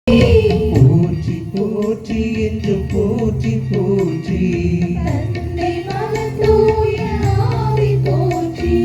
போற்றி போற்றி என்று போற்றி போற்றி. தந்தை மகன் தூய ஆவி போற்றி.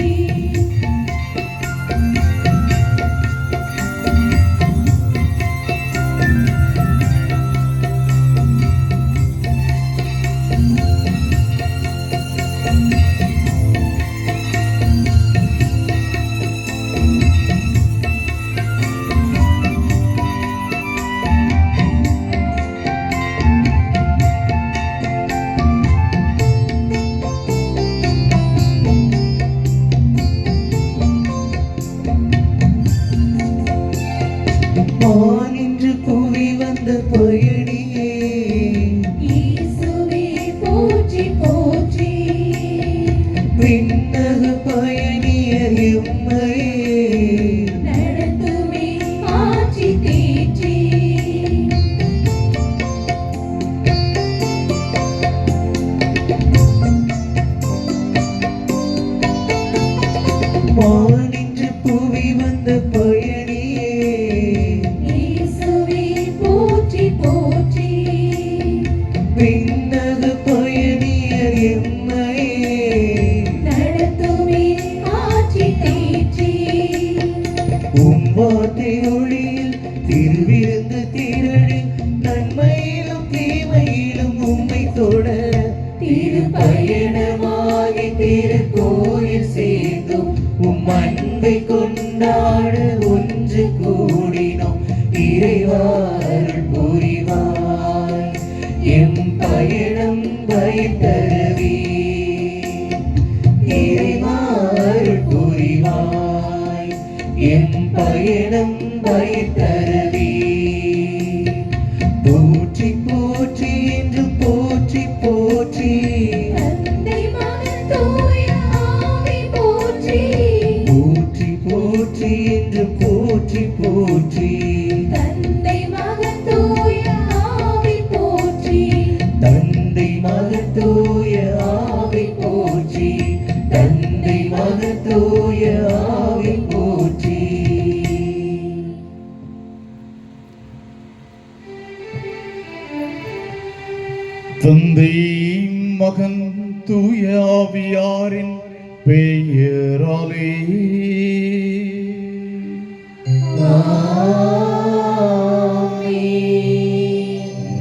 வானின்று புவி வந்த பயணியே இயேசுவே போற்றி போற்றி. விண்ணக பயணியர் எம்மையே நடத்துமே ஆட்சி தேற்றி. வானின்று புவி வந்த பயணியே இயேசுவே போற்றி போற்றி. விண்ணக பயணியர் எம்மையே நடத்துமே ஆட்சி தேற்றி. வார்த்தை ஒளியில் திருவிருந்து திரளில் நன்மையிலும் தீமையிலும் உம்மை தொடர திருப்பயணமாகி திருக்கோயில் சேர்ந்தோம். உம் அன்பை கொண்டாட ஒன்று கூடினோம். இறைவா அருள் புரிவாய் எம் பயணம் பயத்தரவே. இறைவா அருள் புரிவாய் எம் பயணம் பயத்தரவே. போற்றி போற்றி என்று போற்றி போற்றி. தந்தை மகன் தூய ஆவி போற்றி. போற்றி போற்றி என்று போற்றி போற்றி. தந்தை மகன் தூய ஆவி போற்றி. தந்தை மகன் தூய ஆவி போற்றி. தந்தை மகன் தூய ஆவி போற்றி. தந்தை மகன் தூய ஆவியாரின் பெயராலே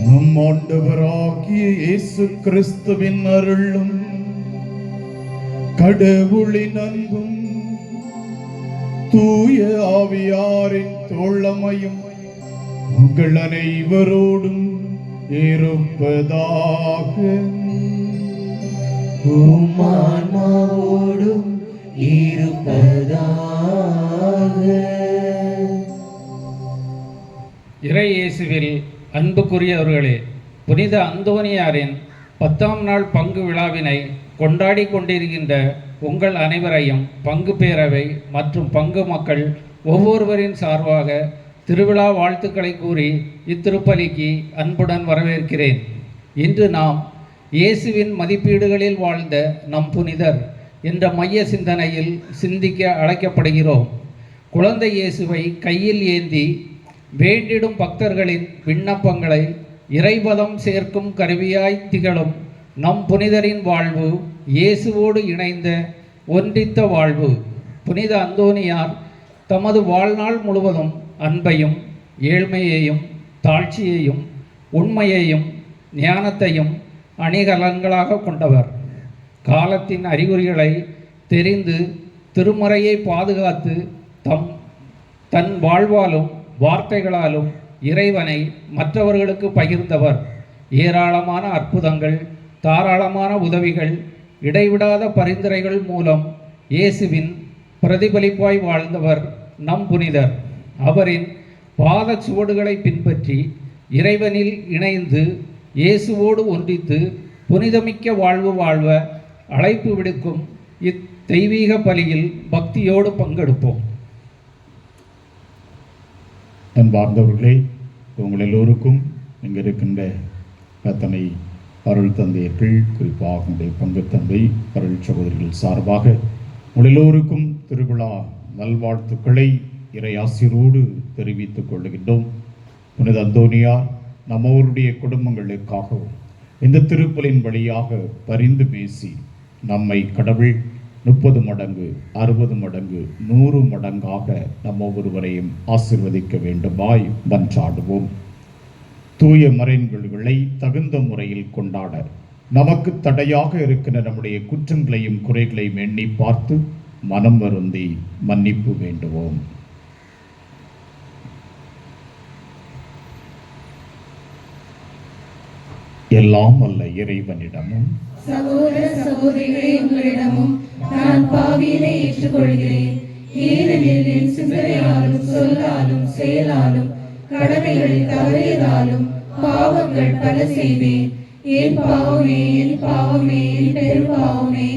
நம் ஆண்டவராகிய இயேசு கிறிஸ்துவின் அருளும் கடவுளின் அன்பும் தூய ஆவியாரின் தோழமையும் உங்கள் அனைவரோடும் இருப்பதாக. உம் ஆன்மாவோடும் இருப்பதாக. இறை இயேசுவில் அன்புக்குரியவர்களே, புனித அந்தோனியாரின் 10ஆம் நாள் பங்கு விழாவினை கொண்டாடி கொண்டிருக்கின்ற உங்கள் அனைவரையும் பங்கு பேரவை மற்றும் பங்கு மக்கள் ஒவ்வொருவரின் சார்பாக திருவிழா வாழ்த்துக்களை கூறி இத்திருப்பலிக்கு அன்புடன் வரவேற்கிறேன். இன்று நாம் இயேசுவின் மதிப்பீடுகளில் வாழ்ந்த நம் புனிதர் என்ற மைய சிந்தனையில் சிந்திக்க அழைக்கப்படுகிறோம். குழந்தை இயேசுவை கையில் ஏந்தி வேண்டிடும் பக்தர்களின் விண்ணப்பங்களை இறைபதம் சேர்க்கும் கருவியாய் திகழும் நம் புனிதரின் வாழ்வு இயேசுவோடு இணைந்த ஒன்றித்த வாழ்வு. புனித அந்தோனியார் தமது வாழ்நாள் முழுவதும் அன்பையும் ஏழ்மையையும் தாழ்ச்சியையும் உண்மையையும் ஞானத்தையும் அணிகலன்களாக கொண்டவர். காலத்தின் அறிகுறிகளை தெரிந்து திருமறையை பாதுகாத்து தன் வாழ்வாலும் வார்த்தைகளாலும் இறைவனை மற்றவர்களுக்கு பகிர்ந்தவர். ஏராளமான அற்புதங்கள், தாராளமான உதவிகள், இடைவிடாத பரிந்துரைகள் மூலம் இயேசுவின் பிரதிபலிப்பாய் வாழ்ந்தவர் நம் புனிதர். அவரின் பாத சுவடுகளை பின்பற்றி இறைவனில் இணைந்து இயேசுவோடு ஒன்றித்து புனிதமிக்க வாழ்வு வாழ்வ அழைப்பு விடுக்கும் இத்தெய்வீக பலியில் பக்தியோடு பங்கெடுப்போம். அன்பார்ந்தவர்களே, உங்கள் எல்லோருக்கும் இங்கே இருக்கின்ற அத்தனை அருள் தந்தையர்கள், குறிப்பாக உடைய பங்கு தந்தை அருள் சகோதரிகள் சார்பாக உங்கள் எல்லோருக்கும் திருவிழா நல்வாழ்த்துக்களை இறை ஆசிரோடு தெரிவித்துக் கொள்கின்றோம். புனித புனித அந்தோனியார் நம்மவருடைய குடும்பங்களுக்காகவும் இந்த திருப்பலின் வழியாக பரிந்து பேசி நம்மை கடவுள் 30 மடங்கு 60 மடங்கு 100 மடங்காக நம்ம ஒவ்வொருவரையும் ஆசீர்வதிக்க வேண்டுமாய் மன்றாடுவோம். தூய மறைநூல்களை தகுந்த முறையில் கொண்டாட நமக்கு தடையாக இருக்கிற நம்முடைய குற்றங்களையும் குறைகளையும் எண்ணி பார்த்து மனம் வருந்தி மன்னிப்பு வேண்டுவோம். எல்லாம் அல்ல இறைவனிடமும் சகோதர சகோதரிகளே, உங்களிடமும் நான் பாவியனை ஏற்றுக்கொள்கிறேன். ஏனெனில் என் சிந்தனையாலும் சொல்லாலும் செயலாலும் கடமைகளில் தவறியதாலும் பாவங்கள் பல செய்தேன். என் பாவமே, என் பாவமே, என் பெரும்பாவமே.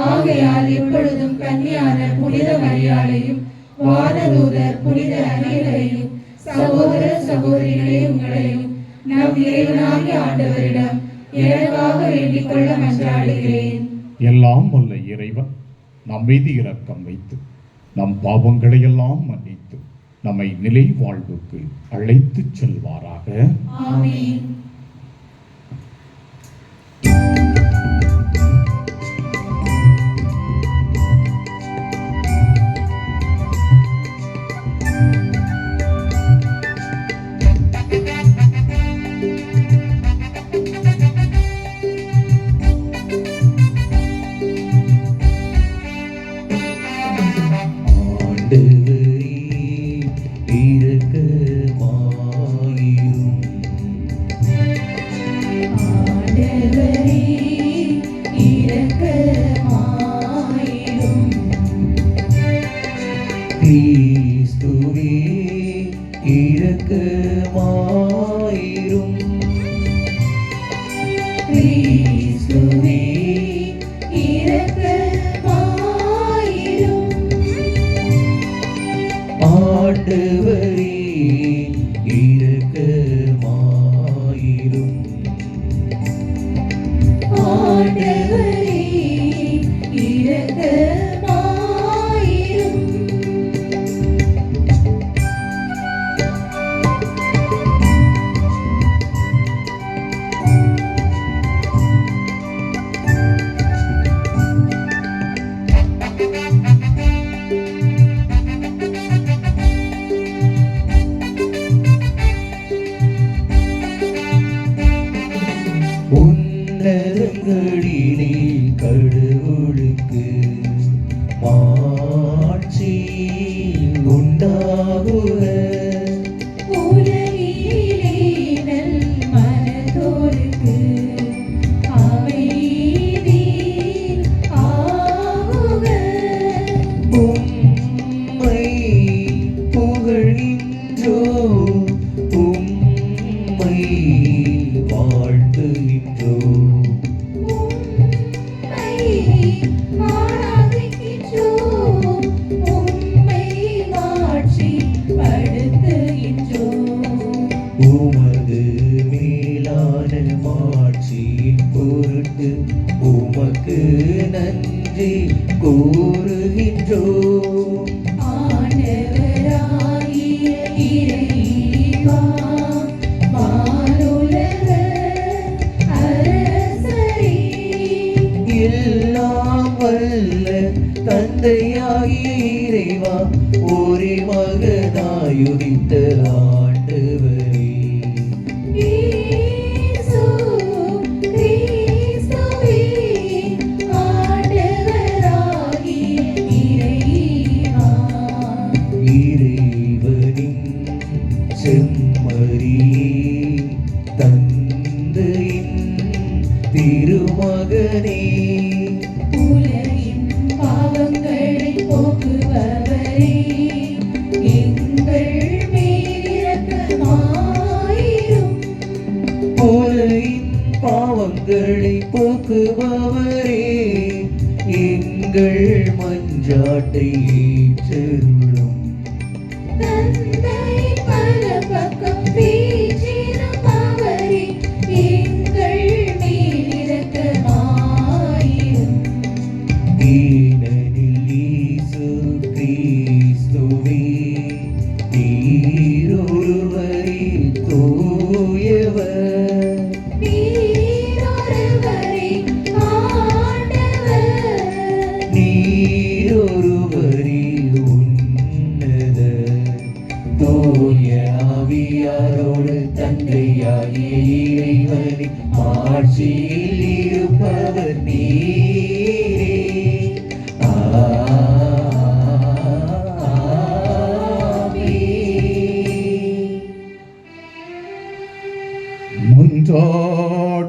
ஆகையால் எப்பொழுதும் கன்னியான புனித மரியாதையும் வானதூதர் புனித அனைவரையும் சகோதர சகோதரிகளே உங்களையும் நம் இறைவனாகிய ஆண்டவரிடம் எனக்காக வேண்டிக் கொள்ள மன்றாடுகிறேன். எல்லாம் வல்ல இறைவன் நம் மீது இரக்கம் வைத்து நம் பாவங்களை எல்லாம் மன்னித்து நம்மை நிலை வாழ்வுக்கு அழைத்துச் செல்வாராக. ஆமென். நீரொருவரே ஆவியாரோடு தந்தையாகிய இறைவனின் ஆட்சியில் இருப்பவர் நீரே. மன்றாடுவோமாக.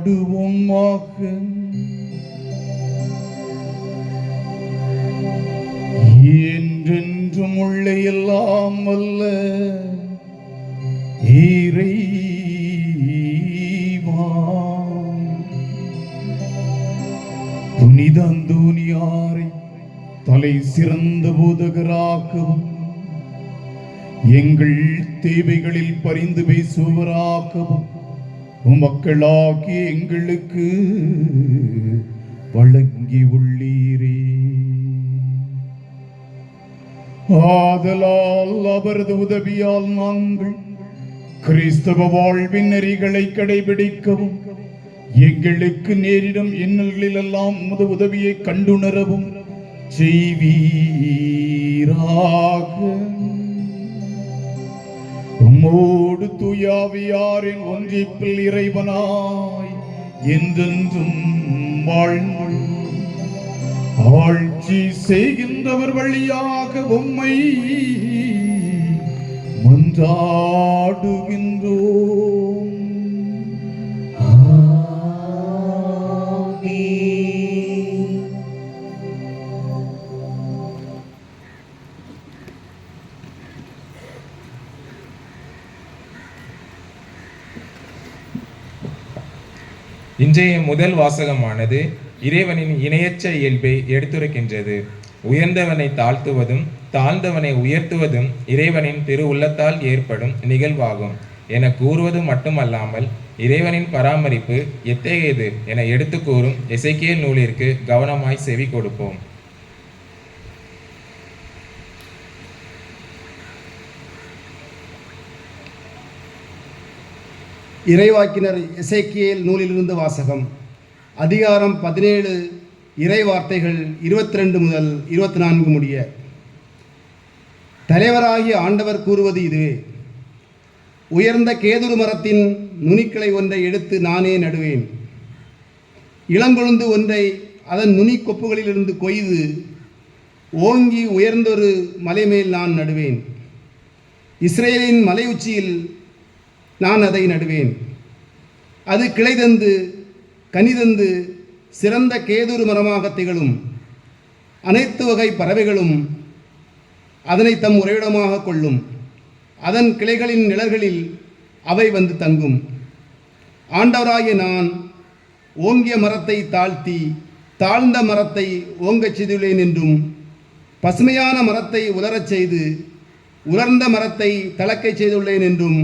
என்றென்றும் உள்ள எல்லாம் வல்ல இறைவா, புனித அந்தோனியாரை தலை சிறந்த போதகராகவும் எங்கள் தேவைகளில் பரிந்து பேசுபவராகவும் மக்களாகிய எங்களுக்கு வழங்கி உள்ளீரே. ஆதலால் அவரது உதவியால் நாங்கள் கிறிஸ்தவ வாழ்வின் நெறிகளை கடைபிடிக்கவும் எங்களுக்கு நேரிடும் இன்னல்களில் எல்லாம் உமது உதவியை கண்டுணரவும் செய்வீராக. உம்மோடு தூயாவியாரின் ஒன்றிப்பில் இறைவனாய் என்றென்றும் வாழ்ந்து ஆட்சி செய்கின்றவர் வழியாக உம்மை மன்றாடுகின்றோம். இன்றைய முதல் வாசகமானது இறைவனின் இணையற்ற இயல்பை எடுத்துரைக்கின்றது. உயர்ந்தவனை தாழ்த்துவதும் தாழ்ந்தவனை உயர்த்துவதும் இறைவனின் திரு உள்ளத்தால் ஏற்படும் நிகழ்வாகும் என கூறுவது மட்டுமல்லாமல் இறைவனின் பராமரிப்பு எத்தகையது என எடுத்து கூறும் எசேக்கியேல் நூலிற்கு கவனமாய் செவி கொடுப்போம். இறைவாக்கினர் எசேக்கியேல் நூலிலிருந்து வாசகம். அதிகாரம் 17, இறை வார்த்தைகள் 22 முதல் 24 முடிய. தலைவராகிய ஆண்டவர் கூறுவது இதுவே: உயர்ந்த கேதுரு மரத்தின் நுனிக்கிளை ஒன்றை எடுத்து நானே நடுவேன். இளங்கொழுந்து ஒன்றை அதன் நுனி கொப்புகளிலிருந்து கொய்து ஓங்கி உயர்ந்தொரு மலைமேல் நான் நடுவேன். இஸ்ரேலின் மலை உச்சியில் நான் அதை நடுவேன். அது கிளை தந்து கனிதந்து சிறந்த கேதுரு மரமாக திகழும். அனைத்து வகை பறவைகளும் அதனை தம் உறைவிடமாக கொள்ளும். அதன் கிளைகளின் நிழல்களில் அவை வந்து தங்கும். ஆண்டவராகிய நான் ஓங்கிய மரத்தை தாழ்த்தி தாழ்ந்த மரத்தை ஓங்கச் செய்துள்ளேன் என்றும், பசுமையான மரத்தை உலரச் செய்து உலர்ந்த மரத்தை தளக்கச் செய்துள்ளேன் என்றும்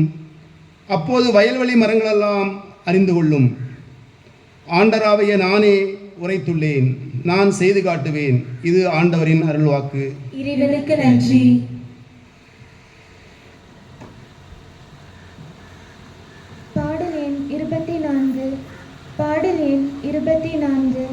அப்போது வயல்வெளி மரங்களெல்லாம் அறிந்து கொள்ளும். ஆண்டவராகிய நானே உரைத்துள்ளேன், நான் செய்து காட்டுவேன். இது ஆண்டவரின் அருள்வாக்கு. இறைவனுக்கு நன்றி. பாடல் எண் 24. பாடல் எண் 24.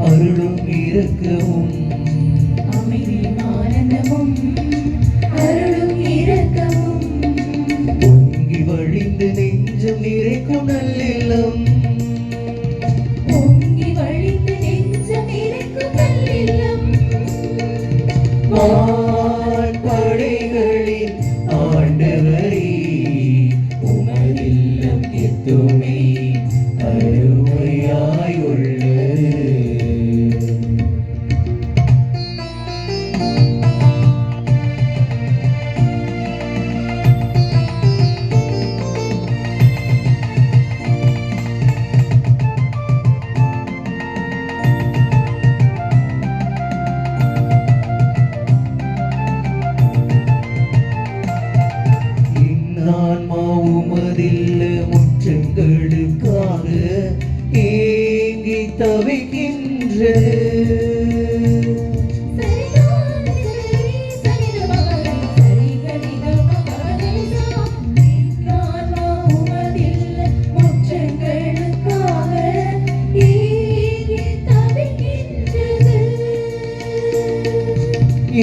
அருளும் இரக்கமும் அமைதியும் ஆனந்தமும் வான்படைகளின் ஆண்டவரே, உமதில்லம் எத்துணை அருமையாய் உள்ளது. ஆன்மா உமதில்ல முற்றங்களுக்காக ஏங்கி தவிக்கின்றது.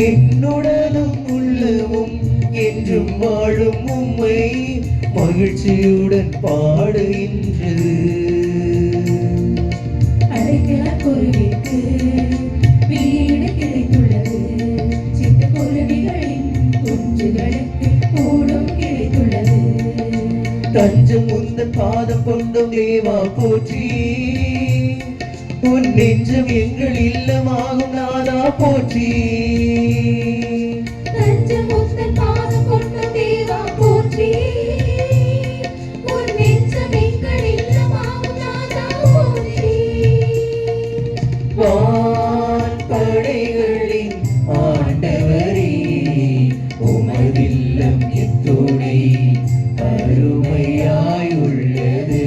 என்னுடனும் உள்ளமும் என்றும் வாழும் உம்மை மகிழ்ச்சியுடன் பாடுகின்றது. குருவிக்கு வீடு கிடைத்துள்ளது, சிட்டுக்குருவிகளின் குஞ்சுகளுக்கு கூடும் கிடைத்துள்ளது. தஞ்சம் உந்தன் பாதம் கொண்டோம் தேவா போற்றி, உன் நெஞ்சம் எங்கள் இல்லமாகும் நாதா போற்றி. தஞ்சம் உந்தன் பாதம் கொண்டோம் தேவா போற்றி, உன் நெஞ்சம் எங்கள் இல்லமாகும் நாதா போற்றி. வான்படைகளின் ஆண்டவரே, உமதில்லம் எத்துணை அருமையாய் உள்ளது.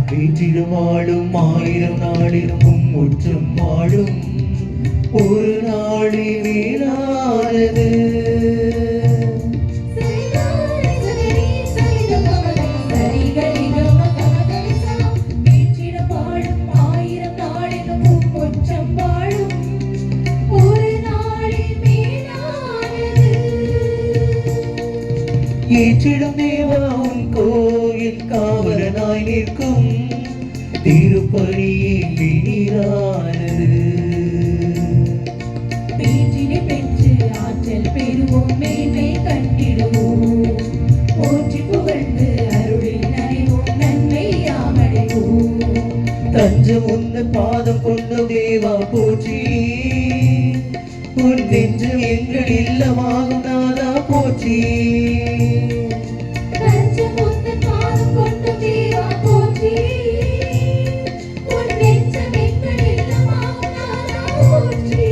வீற்றிலும் வாழும் 1000 நாளிலும் முற்றும் வாழும் ஒரு நாளே வீணானது. ஏற்றிடும் தேவா உன் கோயில் காவலனாய் நிற்கும் திருப்பணியில் நீரானது. பேற்றினை பெற்று ஆற்றல் பெறுவோம், மேன்மை கண்டிடுவோம், போற்றி புகழ்ந்து அருளில் நனைவோம், நன்மை யாமடைவோம். தஞ்சம் உந்தன் பாதம் கொண்டோம் தேவா போற்றி, உன் நெஞ்சம் எங்கள் இல்லமாகும் நாதா போற்றி. தஞ்சம் உந்தன் பாதம் கொண்டோம் தேவா போற்றி, உன் நெஞ்சம் எங்கள் இல்லமாகும் நாதா போற்றி.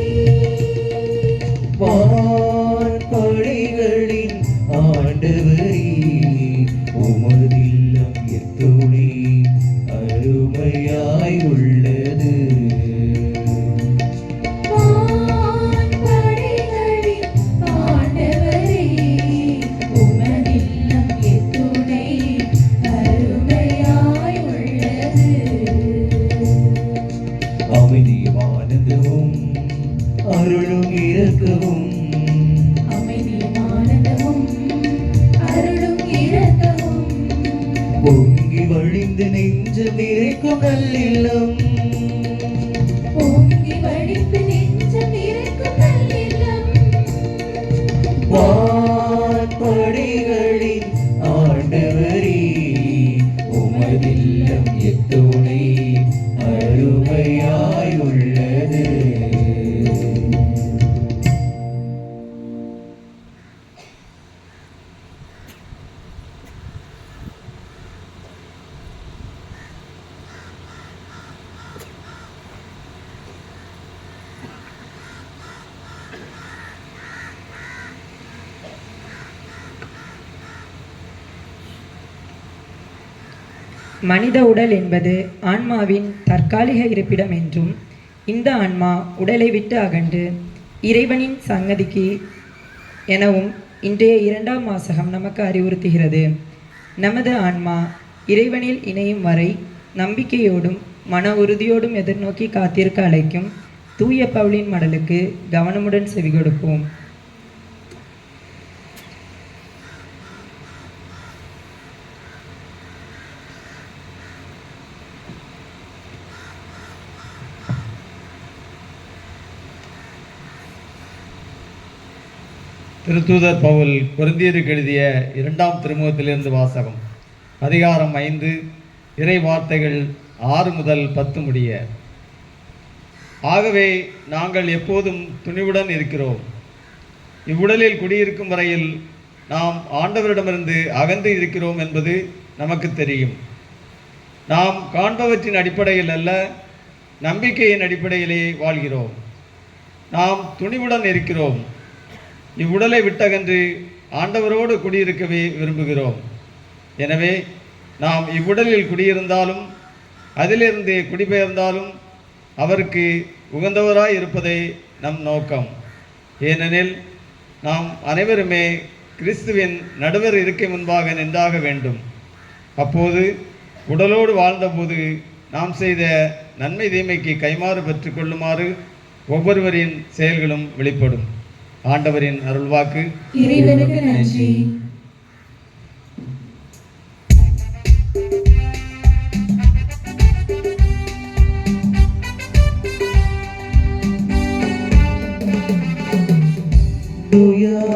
வான்படைகளின் ஆண்டவரே, உமதில்லம் எத்துணை அருமையாய் உள்ளது. வான்படைகளின் ஆண்டவரே, உமதில்லம் எத்துணை அருமையாய் உள்ளது. அமைதியும் ஆனந்தமும் அருளும் இரக்கமும் அமைதியும் ஆனந்தமும் அருளும் இரக்கமும் பொங்கி வழிந்து நெஞ்சம் நிறைக்கும் நல்லில்லம். பொங்கி வழிந்து நெஞ்சம் நிறைக்கும் நல்லில்லம். வான்படைகளின் ஆண்டவரே, உமதில்லம் எத்துணை அருமையாய் உள்ளது. மனித உடல் என்பது ஆன்மாவின் தற்காலிக இருப்பிடம் என்றும், இந்த ஆன்மா உடலை விட்டு அகன்று இறைவனின் சங்கதிக்கு எனவும் இன்றைய 2ஆம் வாசகம் நமக்கு அறிவுறுத்துகிறது. நமது ஆன்மா இறைவனில் இணையும் வரை நம்பிக்கையோடும் மன உறுதியோடும் எதிர்நோக்கி காத்திருக்க அழைக்கும் தூய பவுலின் மடலுக்கு கவனமுடன் செவிகொடுப்போம். திருத்தூதர் பவுல் கொரிந்தியருக்கு எழுதிய 2ஆம் திருமுகத்திலிருந்து வாசகம். அதிகாரம் 5, இறை வார்த்தைகள் 6 முதல் 10 முடிய. ஆகவே நாங்கள் எப்போதும் துணிவுடன் இருக்கிறோம். இவ்வுடலில் குடியிருக்கும் வரையில் நாம் ஆண்டவரிடமிருந்து அகன்று இருக்கிறோம் என்பது நமக்கு தெரியும். நாம் காண்பவற்றின் அடிப்படையில் அல்ல, நம்பிக்கையின் அடிப்படையிலே வாழ்கிறோம். நாம் துணிவுடன் இருக்கிறோம். இவ்வுடலை விட்டகன்று ஆண்டவரோடு குடியிருக்கவே விரும்புகிறோம். எனவே நாம் இவ்வுடலில் குடியிருந்தாலும் அதிலிருந்து குடிபெயர்ந்தாலும் அவருக்கு உகந்தவராய் இருப்பதே நம் நோக்கம். ஏனெனில் நாம் அனைவருமே கிறிஸ்துவின் நடுவர் இருக்கை முன்பாக நின்றாக வேண்டும். அப்போது உடலோடு வாழ்ந்தபோது நாம் செய்த நன்மை தீமைக்கு கைமாறு பெற்றுக்கொள்ளுமாறு ஒவ்வொருவரின் செயல்களும் வெளிப்படும். ஆண்டவரின் அருள்வாக்கு. இறைவனுக்கு நன்றி.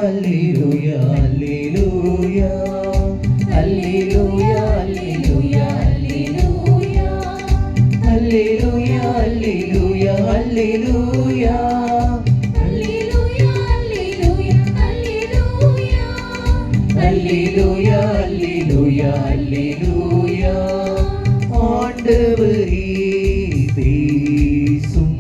Alleluia, alleluia, alleluia, alleluia, alleluia, alleluia, alleluia, alleluia. அல்லேலூயா, அல்லேலூயா, அல்லேலூயா. ஆண்டவரே பேசும்,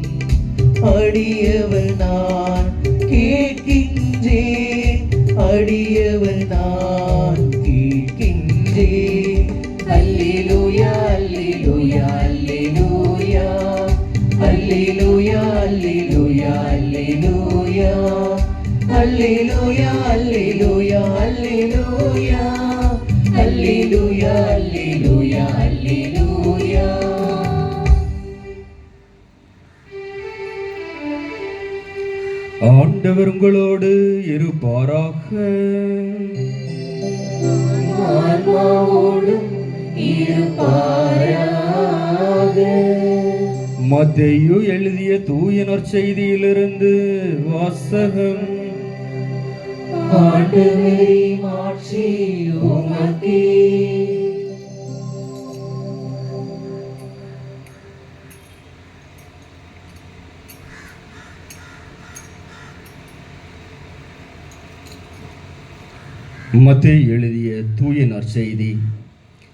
அடியவர் நான் கேட்கின்றேன், அடியவர் நான் கேட்கின்றேன். அல்லேலூயா, அல்லேலூயா, அல்லேலூயா, அல்லேலூயா, அல்லேலூயா, அல்லேலூயா. Alleluia, alleluia, alleluia, alleluia, alleluia, alleluia. ஆண்டவர் உங்களோடு இருப்பாராக. ஆன்மாவோடும் இருப்பாராக. மத்தேயு எழுதிய தூய நற்செய்தியிலிருந்து வாசகம். ஆண்டவரே, மாட்சி உமக்கே. மத்தேயு எழுதிய தூய நற்செய்தி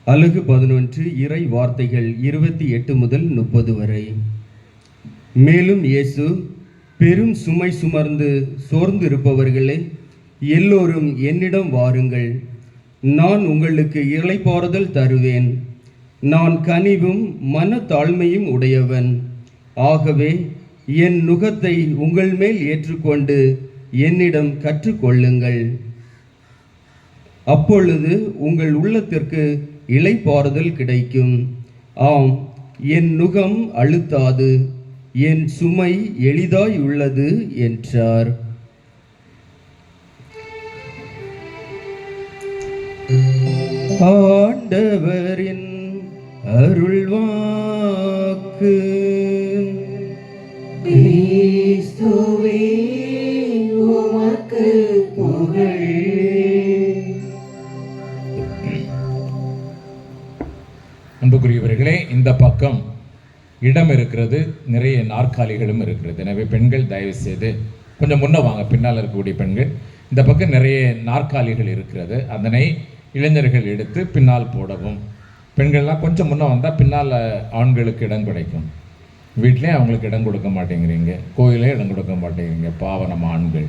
அலகு 11 இறை வார்த்தைகள் 28 முதல் 30 வரை. மேலும் இயேசு, பெரும் சுமை சுமர்ந்து சோர்ந்திருப்பவர்களே, எல்லோரும் என்னிடம் வாருங்கள், நான் உங்களுக்கு இளைப்பாறுதல் தருவேன். நான் கனிவும் மனத்தாழ்மையும் உடையவன். ஆகவே என் நுகத்தை உங்கள் மேல் ஏற்றுக்கொண்டு என்னிடம் கற்றுக்கொள்ளுங்கள். அப்பொழுது உங்கள் உள்ளத்திற்கு இளைப்பாறுதல் கிடைக்கும். ஆம், என் நுகம் அழுத்தாது, என் சுமை எளிதாய் உள்ளது என்றார். ஆண்டவரின் அருள்வாக்கு. கிறிஸ்துவே, உமக்கு புகழ். அன்புக்குரியவர்களே, இந்த பக்கம் இடம் இருக்கிறது, நிறைய நாற்காலிகளும் இருக்கிறது. எனவே பெண்கள் தயவு செய்து கொஞ்சம் முன்ன வாங்க. பின்னால் இருக்கக்கூடிய பெண்கள், இந்த பக்கம் நிறைய நாற்காலிகள் இருக்கிறது, அதனை இளைஞர்கள் எடுத்து பின்னால் போடவும். பெண்கள்லாம் கொஞ்சம் முன்னே வந்தால் பின்னால் ஆண்களுக்கு இடம் கிடைக்கும். வீட்டிலே அவங்களுக்கு இடம் கொடுக்க மாட்டேங்கிறீங்க, கோயிலே இடம் கொடுக்க மாட்டேங்கிறீங்க, பாவனம் ஆண்கள்.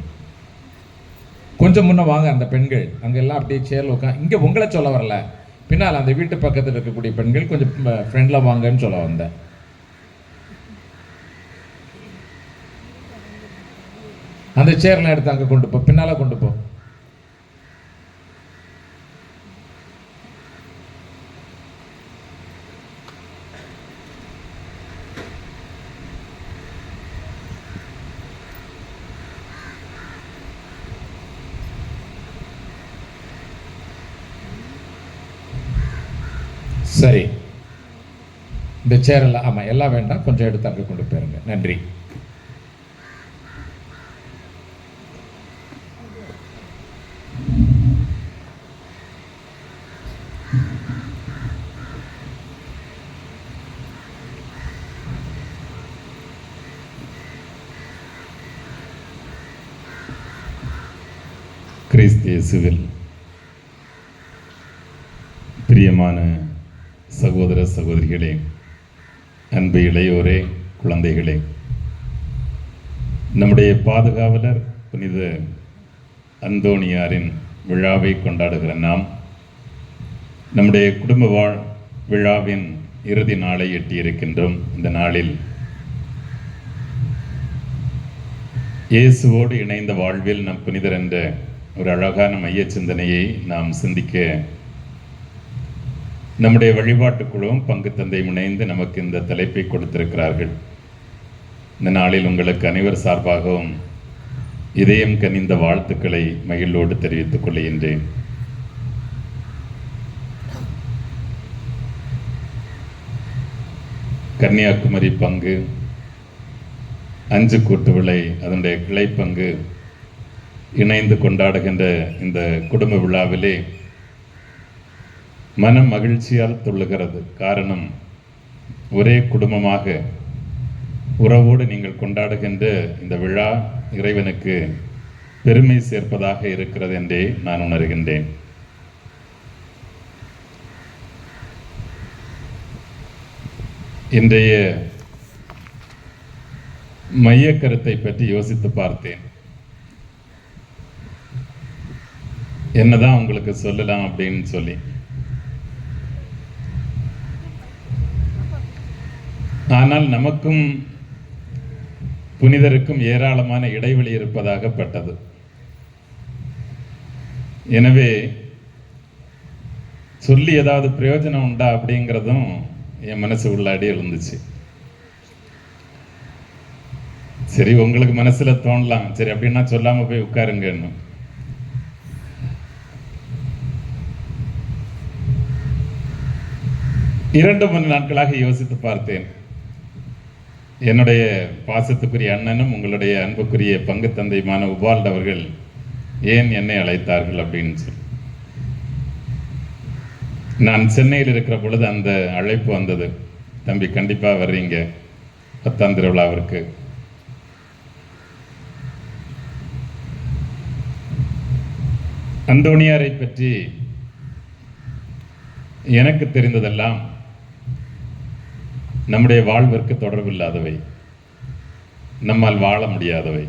கொஞ்சம் முன்னே வாங்க. அந்த பெண்கள் அங்கெல்லாம் அப்படியே சேர்ல உட்காந்து, இங்கே உங்களை சொல்ல வரல, பின்னால் அந்த வீட்டு பக்கத்தில் இருக்கக்கூடிய பெண்கள் கொஞ்சம் ஃப்ரெண்டில் வாங்கன்னு சொல்ல வந்தேன். அந்த சேர்லாம் எடுத்து அங்கே கொண்டு போ, பின்னால் கொண்டு போ. சரி, இந்த சேரெல்லாம் ஆமாம் எல்லாம் வேண்டாம், கொஞ்சம் எடுத்து அங்கே கொண்டு போயிருங்க. நன்றி. கிறிஸ்து இயேசுவில் பிரியமான சகோதர சகோதரிகளே, அன்பு இளையோரே, குழந்தைகளே, நம்முடைய பாதுகாவலர் புனித அந்தோணியாரின் விழாவை கொண்டாடுகிற நாம் நம்முடைய குடும்ப விழாவின் இறுதி நாளை எட்டியிருக்கின்றோம். இந்த நாளில் இயேசுவோடு இணைந்த வாழ்வில் நம் புனிதர் என்ற ஒரு அழகான மைய சிந்தனையை நாம் சிந்திக்க நம்முடைய வழிபாட்டுக்குழுவும் பங்கு தந்தையும் இணைந்து நமக்கு இந்த தலைப்பை கொடுத்திருக்கிறார்கள். இந்த நாளில் உங்களுக்கு அனைவர் சார்பாகவும் இதயம் கனிந்த வாழ்த்துக்களை மகிழ்வோடு தெரிவித்துக் கொள்கின்றேன். கன்னியாகுமரி பங்கு, அஞ்சு கூட்டுவிளை அதனுடைய கிளை பங்கு இணைந்து கொண்டாடுகின்ற இந்த குடும்ப விழாவிலே மனம் மகிழ்ச்சியால் துள்ளுகிறது. காரணம், ஒரே குடும்பமாக உறவோடு நீங்கள் கொண்டாடுகின்ற இந்த விழா இறைவனுக்கு பெருமை சேர்ப்பதாக இருக்கிறது என்றே நான் உணர்கின்றேன். இன்றைய மைய கருத்தை பற்றி யோசித்து பார்த்தேன். என்னதான் உங்களுக்கு சொல்லலாம் அப்படின்னு சொல்லி. ஆனால் நமக்கும் புனிதருக்கும் ஏராளமான இடைவெளி இருப்பதாகப்பட்டது. எனவே சொல்லி ஏதாவது பிரயோஜனம் உண்டா அப்படிங்கிறதும் என் மனசு உள்ளாடி இருந்துச்சு. சரி, உங்களுக்கு மனசுல தோணலாம், சரி அப்படின்னா சொல்லாம போய் உட்காருங்கன்னு. இரண்டு மூன்று நாட்களாக யோசித்து பார்த்தேன். என்னுடைய பாசத்துக்குரிய அண்ணனும் உங்களுடைய அன்புக்குரிய பங்கு தந்தையுமான உபால்ட் அவர்கள் ஏன் என்னை அழைத்தார்கள் அப்படின்னு சொல்லி. நான் சென்னையில் இருக்கிற பொழுது அந்த அழைப்பு வந்தது, தம்பி கண்டிப்பாக வர்றீங்க 10ஆம் திருவிழாவிற்கு. அந்தோணியாரை பற்றி எனக்கு தெரிந்ததெல்லாம் நம்முடைய வாழ்விற்கு தொடர்பில்லாதவை, நம்மால் வாழ முடியாதவை.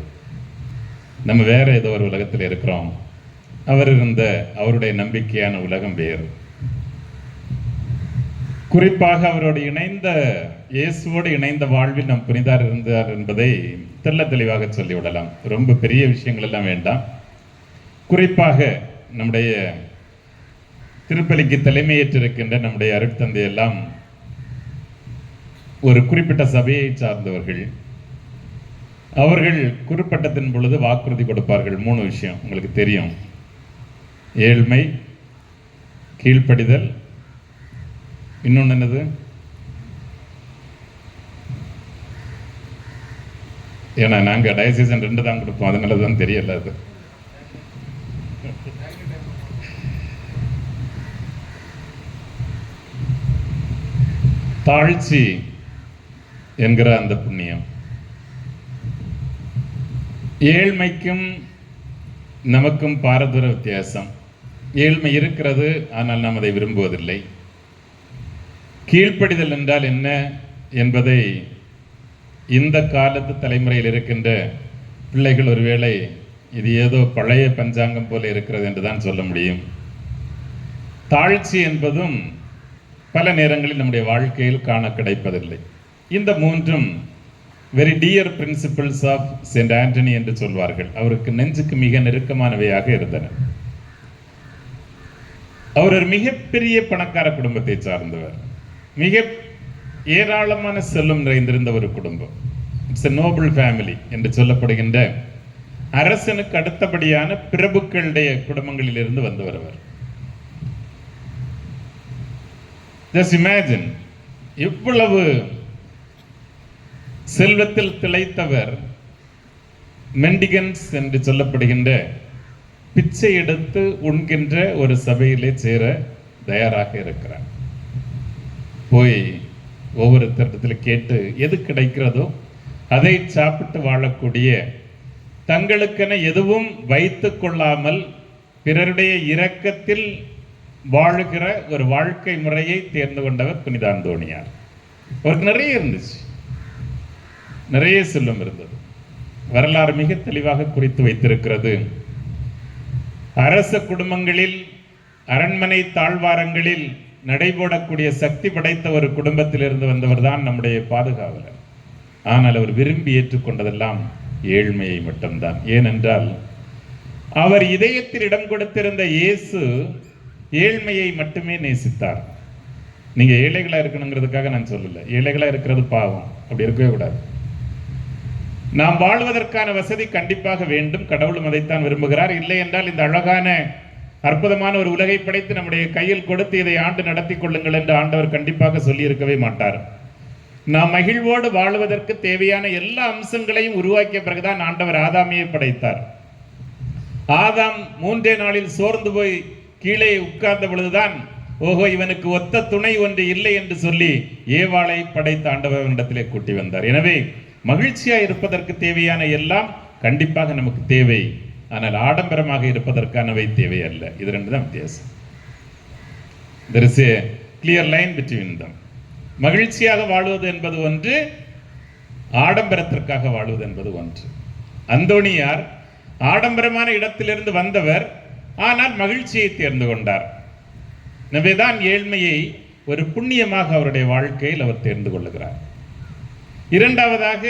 நம்ம வேற ஏதோ ஒரு உலகத்தில் இருக்கிறோம், அவர் இருந்த அவருடைய நம்பிக்கையான உலகம் வேறு. குறிப்பாக அவரோடு இணைந்த இயேசுவோடு இணைந்த வாழ்வில் நம் புனிதார் இருந்தார் என்பதை தெள்ள தெளிவாக சொல்லிவிடலாம். ரொம்ப பெரிய விஷயங்கள் எல்லாம் வேண்டாம். குறிப்பாக நம்முடைய திருப்பலிக்கு தலைமையேற்றிருக்கின்ற நம்முடைய அருட்தந்தை எல்லாம் ஒரு குறிப்பிட்ட சபையை சார்ந்தவர்கள். அவர்கள் குறிப்பிட்டத்தின் பொழுது வாக்குறுதி கொடுப்பார்கள். 3 விஷயம் உங்களுக்கு தெரியும்: ஏழ்மை, கீழ்ப்படிதல், இன்னொன்று என்னது, ஏன்னா நாங்கள் டயசிசன் 2 தான் கொடுப்போம், அதனால தான் தெரியல. அது தாழ்ச்சி என்கிற அந்த புண்ணியம். ஏழ்மைக்கும் நமக்கும் பாரதூர வித்தியாசம். ஏழ்மை இருக்கிறது, ஆனால் நாம் அதை விரும்புவதில்லை. கீழ்ப்படிதல் என்றால் என்ன என்பதை இந்த காலத்து தலைமுறையில் இருக்கின்ற பிள்ளைகள் ஒருவேளை இது ஏதோ பழைய பஞ்சாங்கம் போல இருக்கிறது என்று தான் சொல்ல முடியும். தாழ்ச்சி என்பதும் பல நேரங்களில் நம்முடைய வாழ்க்கையில் காண கிடைப்பதில்லை. இந்த 3ம் very dear principles of Saint Antony என்று சொல்வார்கள். அவருக்கு நெஞ்சுக்கு மிக நெருக்கமானவையாக இருந்தன. அவர் ஒரு மிகப்பெரிய பணக்கார குடும்பத்தை சார்ந்தவர். மிக ஏராளமான செல்வம் நிறைந்திருந்த ஒரு குடும்பம். இட்ஸ் எ நோபல் ஃபேமிலி என்று சொல்லப்படுகின்ற அரசனுக்கு அடுத்தபடியான பிரபுக்களுடைய குடும்பங்களில் இருந்து வந்தவர் அவர். ஜஸ்ட் இமேஜின், இவ்வளவு செல்வத்தில் திளைத்தவர் மெண்டிகன்ஸ் என்று சொல்லப்படுகின்ற பிச்சை எடுத்து உண்கின்ற ஒரு சபையிலே சேர தயாராக இருக்கிறார். போய் ஒவ்வொருத்தரிடத்தில் கேட்டு எது கிடைக்கிறதோ அதை சாப்பிட்டு வாழக்கூடிய, தங்களுக்கென எதுவும் வைத்து கொள்ளாமல் பிறருடைய இரக்கத்தில் வாழுகிற ஒரு வாழ்க்கை முறையை தேர்ந்து கொண்டவர் புனித அந்தோணியார். அவருக்கு நிறைய இருந்துச்சு, நிறைய செல்வம் இருந்தது. வரலாறு மிக தெளிவாக குறித்து வைத்திருக்கிறது. அரச குடும்பங்களில், அரண்மனை தாழ்வாரங்களில் நடைபோடக்கூடிய சக்தி படைத்த ஒரு குடும்பத்தில் இருந்து வந்தவர் தான் நம்முடைய பாதுகாவலர். ஆனால் அவர் விரும்பி ஏற்றுக்கொண்டதெல்லாம் ஏழ்மையை மட்டும்தான். ஏனென்றால் அவர் இதயத்தில் இடம் கொடுத்திருந்த இயேசு ஏழ்மையை மட்டுமே நேசித்தார். நீங்க ஏழைகளா இருக்கணுங்கிறதுக்காக நான் சொல்லல, ஏழைகளா இருக்கிறது பாவம், அப்படி இருக்கவே கூடாது. நாம் வாழ்வதற்கான வசதி கண்டிப்பாக வேண்டும், கடவுளும் அதைத்தான் விரும்புகிறார். இல்லை என்றால் இந்த அழகான அற்புதமான ஒரு உலகை படைத்து நம்முடைய கையில் கொடுத்து இதை ஆண்டு நடத்தி கொள்ளுங்கள் என்று ஆண்டவர் கண்டிப்பாக சொல்லி இருக்கவே மாட்டார். நாம் மகிழ்வோடு வாழ்வதற்கு தேவையான எல்லா அம்சங்களையும் உருவாக்கிய பிறகுதான் ஆண்டவர் ஆதாமியை படைத்தார். ஆதாம் 3 நாளில் சோர்ந்து போய் கீழே உட்கார்ந்த பொழுதுதான் ஓஹோ இவனுக்கு ஒத்த துணை ஒன்று இல்லை என்று சொல்லி ஏவாளை படைத்த ஆண்டவரிடத்திலே கூட்டி வந்தார். எனவே மகிழ்ச்சியாக இருப்பதற்கு தேவையான எல்லாம் கண்டிப்பாக நமக்கு தேவை, ஆனால் ஆடம்பரமாக இருப்பதற்கானவை தேவை அல்ல. இது ரெண்டு தான் வித்தியாசம். There is a clear line between them. மகிழ்ச்சியாக வாழ்வது என்பது ஒன்று, ஆடம்பரத்திற்காக வாழ்வது என்பது ஒன்று. அந்தோணியார் ஆடம்பரமான இடத்திலிருந்து வந்தவர், ஆனால் மகிழ்ச்சியை தேர்ந்து கொண்டார். எனவேதான் ஏழ்மையை ஒரு புண்ணியமாக அவருடைய வாழ்க்கையில் அவர் தேர்ந்து கொள்ளுகிறார். இரண்டாவதாக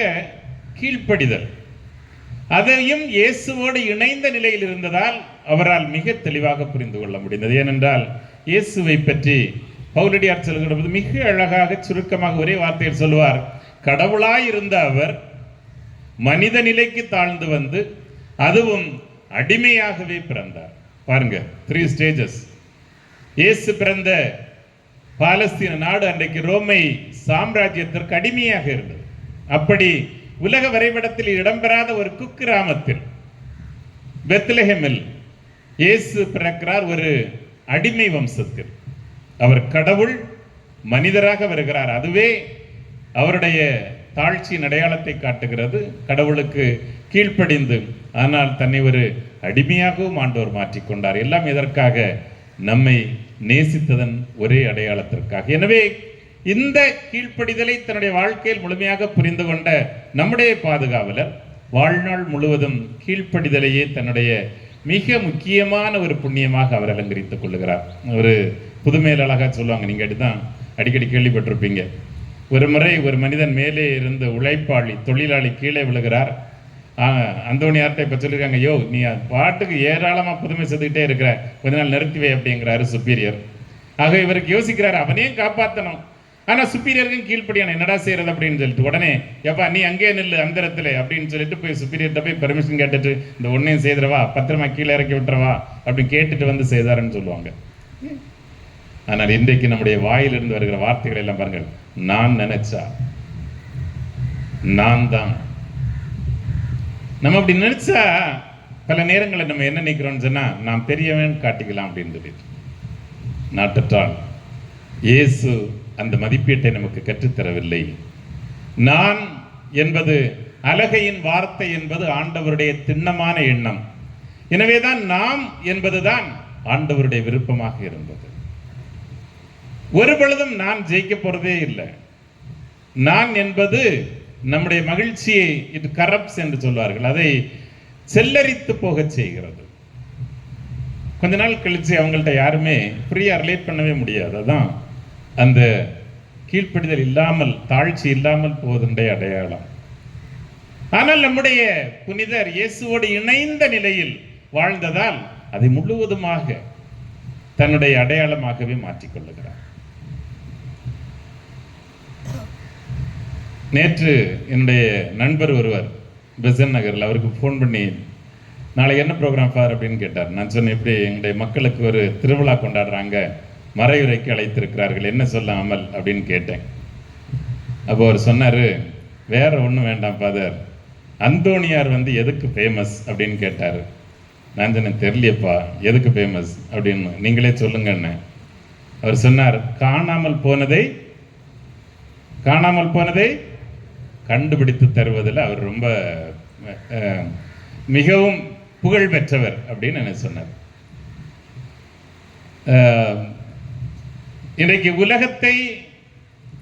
கீழ்ப்படிதல். அதையும் இயேசுவோடு இணைந்த நிலையில் இருந்ததால் அவரால் மிக தெளிவாக புரிந்து கொள்ள முடிந்தது. ஏனென்றால் இயேசுவை பற்றி பவுலடியார் சொல்கிற போது மிக அழகாக சுருக்கமாக ஒரே வார்த்தையில் சொல்லுவார், கடவுளாய் இருந்த அவர் மனித நிலைக்கு தாழ்ந்து வந்து அதுவும் அடிமையாகவே பிறந்தார். பாருங்க, 3 stages. இயேசு பிறந்த பாலஸ்தீன நாடு அன்றைக்கு ரோமை சாம்ராஜ்யத்திற்கு அடிமையாக இருந்தது. அப்படி உலக வரைபடத்தில் இடம்பெறாத ஒரு குக்கிராமத்தில் பெத்லஹேமில் இயேசு பிறக்கிறார், ஒரு அடிமை வம்சத்தில். அவர் கடவுள் மனிதராக வருகிறார். அதுவே அவருடைய தாழ்ச்சியின் அடையாளத்தை காட்டுகிறது. கடவுளுக்கு கீழ்ப்படிந்து, ஆனால் தன்னை ஒரு அடிமையாகவும் ஆண்டவர் மாற்றிக்கொண்டார். எல்லாம் எதற்காக? நம்மை நேசித்ததன் ஒரே அடையாளத்திற்காக. எனவே இந்த கீழ்ப்படிதலை தன்னுடைய வாழ்க்கையில் முழுமையாக புரிந்து கொண்ட நம்முடைய பாதுகாவலர் வாழ்நாள் முழுவதும் கீழ்ப்படிதலையே தன்னுடைய மிக முக்கியமான ஒரு புண்ணியமாக அவர் அலங்கரித்துக் கொள்ளுகிறார். ஒரு புதுமையில் அழகா சொல்லுவாங்க, நீங்க அப்படிதான் அடிக்கடி கேள்விப்பட்டிருப்பீங்க. ஒரு முறை ஒரு மனிதன் மேலே இருந்து உழைப்பாளி தொழிலாளி கீழே விழுகிறார். அந்தோணியார்ட்ட இப்ப சொல்லியிருக்காங்க, யோ நீ பாட்டுக்கு ஏராளமா புதுமை செஞ்சுக்கிட்டே இருக்கிற, கொஞ்ச நாள் நிறுத்துவே அப்படிங்கிறாரு சுப்பீரியர். ஆக இவருக்கு யோசிக்கிறாரு, அவனையும் காப்பாற்றணும், ஆனா சுப்பீரியருக்கும் கீழ்ப்படியான என்னடா செய்யறது அப்படின்னு சொல்லிட்டு உடனே எப்பா நீ அங்கேயே நில்லு அந்தரத்துல அப்படின்னு சொல்லிட்டு போய் சுப்பீரியர்கிட்ட போய் பெர்மிஷன் கேட்டுட்டு இந்த ஒன்னையும் செய்தரவா, பத்திரமா கீழே இறக்கி விட்டுறவா அப்படின்னு கேட்டுட்டு வந்து செய்தாருன்னு சொல்லுவாங்க. ஆனால் இன்றைக்கு நம்முடைய வாயிலிருந்து வருகிற வார்த்தைகள் எல்லாம் பாருங்கள், நான் நினைச்சா, நான் தான். நம்ம அப்படி நினைச்சா பல நேரங்களில் நம்ம என்ன நினைக்கிறோம்னு சொன்னா, நாம் பெரியவன் காட்டிக்கலாம் அப்படின்னு சொல்லிட்டு. Not at all. இயேசு அந்த மதிப்பீட்டை நமக்கு கற்றுத்தரவில்லை. நான் என்பது அலகையின் வார்த்தை என்பது ஆண்டவருடைய திண்ணமான எண்ணம். எனவேதான் நாம் என்பதுதான் ஆண்டவருடைய விருப்பமாக இருந்தது. ஒரு பொழுதும் நான் ஜெயிக்க போறதே இல்லை. நான் என்பது நம்முடைய மகிழ்ச்சியை இட் கரப்ட்ஸ் என்று சொல்வார்கள், அதை செல்லரித்து போக செய்கிறது. கொஞ்ச நாள் கழிச்சு அவங்கள்ட்ட யாருமே ஃப்ரீயா ரிலேட் பண்ணவே முடியாது. அதான் அந்த கீழ்ப்படிதல் இல்லாமல், தாழ்ச்சி இல்லாமல் போவதனுடைய அடையாளம். ஆனால் நம்முடைய புனிதர் இயேசுவோடு இணைந்த நிலையில் வாழ்ந்ததால் அதை முழுவதுமாக தன்னுடைய அடையாளமாகவே மாற்றிக்கொள்ளுகிறார். நேற்று என்னுடைய நண்பர் ஒருவர் பெசன் நகரில், அவருக்கு ஃபோன் பண்ணி நாளைக்கு என்ன ப்ரோக்ராம் ஃபார் அப்படின்னு கேட்டார். நான் சொன்னேன், இப்படி எங்களுடைய மக்களுக்கு ஒரு திருவிழா கொண்டாடுறாங்க, மறையுரைக்கு அழைத்திருக்கிறார்கள், என்ன சொல்ல அமல் அப்படின்னு கேட்டேன். அப்போ அவர் சொன்னார், வேற ஒன்றும் வேண்டாம் ஃபாதர், அந்தோணியார் எதுக்கு ஃபேமஸ் அப்படின்னு கேட்டார். நான் சொன்னேன், தெரியலையப்பா எதுக்கு ஃபேமஸ் அப்படின்னு, நீங்களே சொல்லுங்கன்னு. அவர் சொன்னார், காணாமல் போனதை கண்டுபிடித்து தருவதில் அவர் ரொம்ப மிகவும் புகழ் பெற்றவர் அப்படின்னு எனக்கு சொன்னார். இன்றைக்கு உலகத்தை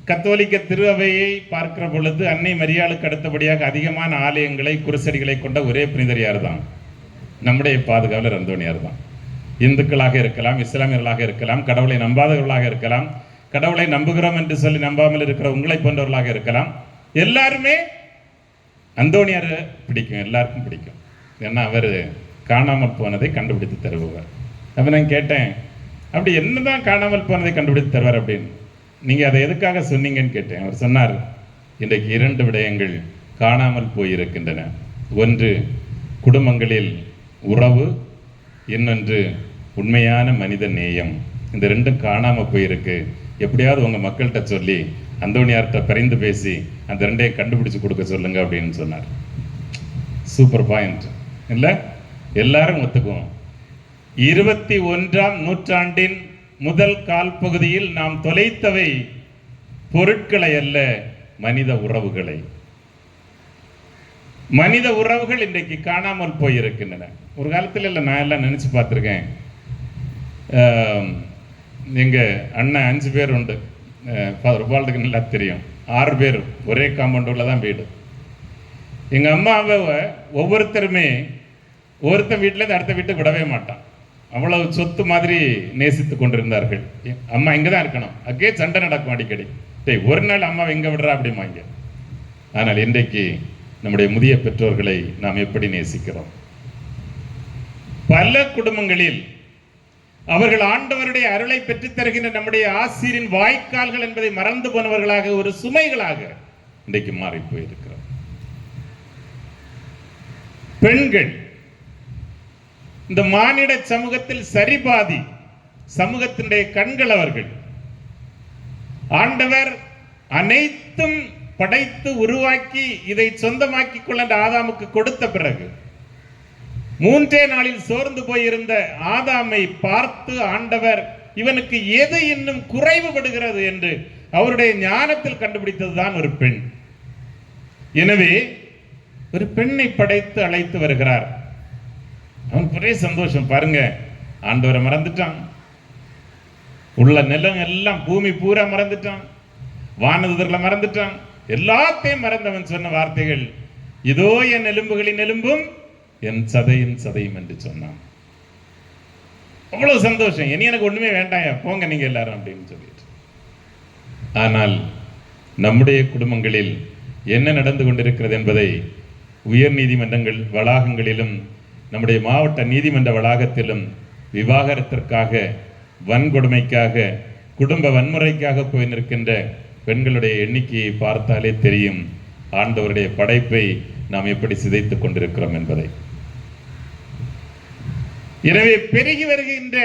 கத்தோலிக்க திருஅவையை பார்க்கிற பொழுது அன்னை மரியாளுக்கு அடுத்தபடியாக அதிகமான ஆலயங்களை குருசடிகளை கொண்ட ஒரே புனிதர் யார் தான்? நம்முடைய பாதுகாவலர் அந்தோணியார் தான். இந்துக்களாக இருக்கலாம், இஸ்லாமியர்களாக இருக்கலாம், கடவுளை நம்பாதவர்களாக இருக்கலாம், கடவுளை நம்புகிறோம் என்று சொல்லி நம்பாமல் இருக்கிற உங்களை போன்றவர்களாக இருக்கலாம், எல்லாருமே அந்தோணியார் பிடிக்கும், எல்லாருக்கும் பிடிக்கும். ஏன்னா அவர் காணாமல் போனதை கண்டுபிடித்து தருபவர். அப்போ நான் கேட்டேன், அப்படி என்னதான் காணாமல் போனதை கண்டுபிடித்து தருவார் அப்படின்னு, நீங்கள் அதை எதுக்காக சொன்னீங்கன்னு கேட்டேன். அவர் சொன்னார், இன்றைக்கு 2 விடயங்கள் காணாமல் போயிருக்கின்றன. ஒன்று குடும்பங்களில் உறவு, இன்னொன்று உண்மையான மனித நேயம். இந்த 2ம் காணாமல் போயிருக்கு. எப்படியாவது உங்கள் மக்கள்கிட்ட சொல்லி அந்தோணியார்கிட்ட பரிந்து பேசி அந்த 2ஐயும் கண்டுபிடிச்சு கொடுக்க சொல்லுங்க அப்படின்னு சொன்னார். சூப்பர் பாயிண்ட் இல்லை? எல்லாரும் ஒத்துக்குவோம். 21ஆம் நூற்றாண்டின் முதல் கால் பகுதியில் நாம் தொலைத்தவை பொருட்களை அல்ல, மனித உறவுகளை. மனித உறவுகள் இன்றைக்கு காணாமல் போயிருக்கின்றன. ஒரு காலத்தில் இல்லை, நான் எல்லாம் நினைச்சு பார்த்துருக்கேன். எங்க அண்ணன் 5 பேர் உண்டு, ரூபாளுக்கு நல்லா தெரியும். 6 பேர் ஒரே காம்பவுண்டுள்ள தான் வீடு. எங்க அம்மாவை ஒவ்வொருத்தருமே ஒருத்தன் வீட்டிலேருந்து அடுத்த வீட்டுக்கு விடவே மாட்டான். அவ்வளவு சொத்து மாதிரி நேசித்து கொண்டிருந்தார்கள். அம்மா இங்கே தான் இருக்கணும், அங்கே சண்டை நடக்கும் அடிக்கடி. ஒரு நாள் அம்மாவை எங்கே விடுறா அப்படிமாங்க. ஆனால் இன்றைக்கு நம்முடைய முதிய பெற்றோர்களை நாம் எப்படி நேசிக்கிறோம்? பல குடும்பங்களில் அவர்கள் ஆண்டவருடைய அருளை பெற்றுத் தருகின்ற நம்முடைய ஆசிரியரின் வாய்க்கால்கள் என்பதை மறந்து போனவர்களாக, ஒரு சுமைகளாக இன்றைக்கு மாறி போயிருக்கிறோம். பெண்கள் இந்த மானிட சமூகத்தில் சரிபாதி சமூகத்தினுடைய கண்கள் அவர்கள். ஆண்டவர் அனைத்தும் படைத்து உருவாக்கி இதை சொந்தமாக்கி கொள்ள ஆதாமுக்கு கொடுத்த பிறகு 3 நாளில் சோர்ந்து போயிருந்த ஆதாமை பார்த்து ஆண்டவர் இவனுக்கு எது இன்னும் குறைவுபடுகிறது என்று அவருடைய ஞானத்தில் கண்டுபிடித்ததுதான் ஒரு பெண். எனவே ஒரு பெண்ணை படைத்து அழைத்து வருகிறார். அவன் ஒரே சந்தோஷம் பாருங்க. ஆண்டவரை மறந்துட்டான், உள்ள நிலம் எல்லாம் பூமி பூரா மறந்துட்டான், வானதூதர்களை மறந்துட்டான், எல்லாத்தையும் மறந்தவன் சொன்ன வார்த்தைகள், இதோ என் எலும்புகளின் எலும்பும் என் சதையின் சதையும் என்று சொன்னான். அவ்வளவு சந்தோஷம். இனி எனக்கு ஒண்ணுமே வேண்டாம், போங்க நீங்க எல்லாரும் அப்படின்னு சொல்லிட்டு. ஆனால் நம்முடைய குடும்பங்களில் என்ன நடந்து கொண்டிருக்கிறது என்பதை உயர் நீதிமன்றங்கள் வளாகங்களிலும் நம்முடைய மாவட்ட நீதிமன்ற வளாகத்திலும் விவாகரத்திற்காக, வன்கொடுமைக்காக, குடும்ப வன்முறைக்காக போய் நிற்கின்ற பெண்களுடைய எண்ணிக்கையை பார்த்தாலே தெரியும் ஆண்டவருடைய படைப்பை நாம் எப்படி சிதைத்துக் கொண்டிருக்கிறோம் என்பதை. எனவே பெருகி வருகின்ற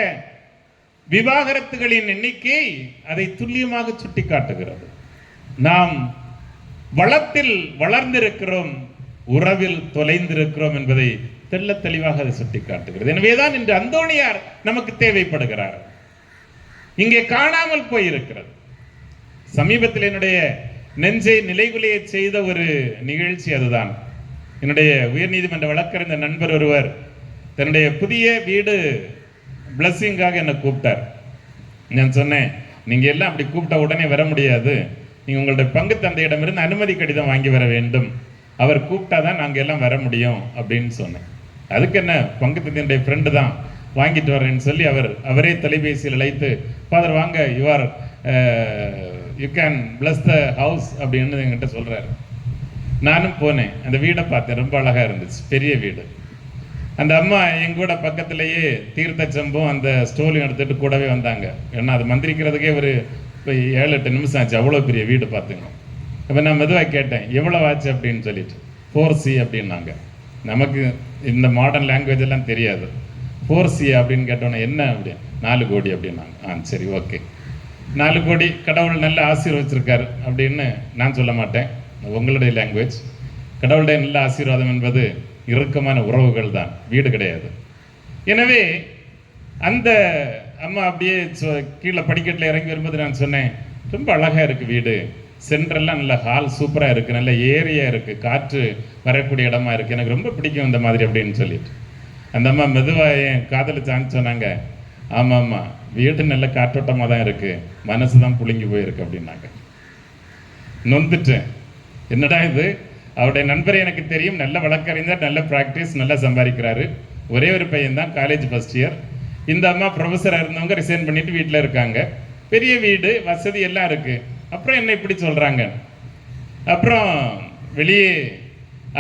விவாகரத்துகளின் எண்ணிக்கை அதை துல்லியமாக சுட்டி காட்டுகிறது. நாம் வளத்தில் வளர்ந்திருக்கிறோம், உறவில் தொலைந்திருக்கிறோம் என்பதை தெள்ள தெளிவாக அதை சுட்டி காட்டுகிறது. எனவேதான் இன்று அந்தோணியார் நமக்கு தேவைப்படுகிறார். இங்கே காணாமல் போயிருக்கிறது. சமீபத்தில் என்னுடைய நெஞ்சை நிலைகுலைய செய்த ஒரு நிகழ்ச்சி அதுதான். என்னுடைய உயர்நீதிமன்ற வழக்கறிஞர் நண்பர் ஒருவர் தன்னுடைய புதிய வீடு பிளஸிங்காக என்னை கூப்பிட்டார். நான் சொன்னேன், நீங்க எல்லாம் அப்படி கூப்பிட்ட உடனே வர முடியாது, நீங்க உங்களுடைய பங்கு தந்தையிடமிருந்து அனுமதி கடிதம் வாங்கி வர வேண்டும், அவர் கூப்பிட்டாதான் நாங்கள் எல்லாம் வர முடியும் அப்படின்னு சொன்னேன். அதுக்கு என்ன, பங்கு தந்தையுடைய ஃப்ரெண்டு தான், வாங்கிட்டு வரேன்னு சொல்லி அவரே தொலைபேசியில் அழைத்து, ஃபாதர் வாங்க, you can plus the house அப்படின்னு என்கிட்ட சொல்றாரு. நானும் போனேன், அந்த வீடை பார்த்தேன், ரொம்ப அழகா இருந்துச்சு, பெரிய வீடு. அந்த அம்மா எங்கூட பக்கத்திலேயே தீர்த்த சம்பும் அந்த ஸ்டோலையும் எடுத்துட்டு கூடவே வந்தாங்க. ஏன்னா அது மந்திரிக்கிறதுக்கே ஒரு 7-8 நிமிஷம் ஆச்சு, அவ்வளோ பெரிய வீடு பார்த்துங்க. அப்போ நான் மெதுவாக கேட்டேன், எவ்வளோ ஆச்சு அப்படின்னு சொல்லிட்டு. 4C அப்படின்னாங்க. நமக்கு இந்த மாடர்ன் லாங்குவேஜ் எல்லாம் தெரியாது. 4C அப்படின்னு கேட்டோன்னே என்ன அப்படி 4 கோடி அப்படின்னாங்க. சரி ஓகே, 4 கோடி கடவுள் நல்ல ஆசீர்வச்சிருக்காரு அப்படின்னு நான் சொல்ல மாட்டேன், உங்களுடைய லாங்குவேஜ். கடவுளுடைய நல்ல ஆசீர்வாதம் என்பது இறுக்கமான உறவுகள் தான், வீடு கிடையாது. எனவே அந்த அம்மா அப்படியே கீழே படிக்கட்டில் இறங்கி வரும்போது நான் சொன்னேன், ரொம்ப அழகாக இருக்குது வீடு, சென்ட்ரெல்லாம் நல்ல ஹால் சூப்பராக இருக்குது, நல்ல ஏரியா இருக்குது, காற்று வரக்கூடிய இடமா இருக்குது, எனக்கு ரொம்ப பிடிக்கும் இந்த மாதிரி அப்படின்னு சொல்லிட்டு அந்த அம்மா மெதுவாக என் காதலை சாஞ்சு சொன்னாங்க, ஆமாம் ஆமாம் வீடு நல்ல காற்றோட்டமாக தான் இருக்குது, மனசு தான் புழுங்கி போயிருக்கு அப்படின்னாங்க. நொந்துட்டேன், என்னடா இது, அவருடைய நண்பரை எனக்கு தெரியும், நல்ல வழக்கறிஞர், நல்ல ப்ராக்டிஸ், நல்லா சம்பாதிக்கிறாரு, ஒரே ஒரு பையன் தான் காலேஜ் ஃபர்ஸ்ட் இயர். இந்த அம்மா ப்ரொஃபஸராக இருந்தவங்க ரிசைன் பண்ணிட்டு வீட்டில் இருக்காங்க, பெரிய வீடு வசதி எல்லாம் இருக்குது, அப்புறம் என்ன இப்படி சொல்கிறாங்க. அப்புறம் வெளியே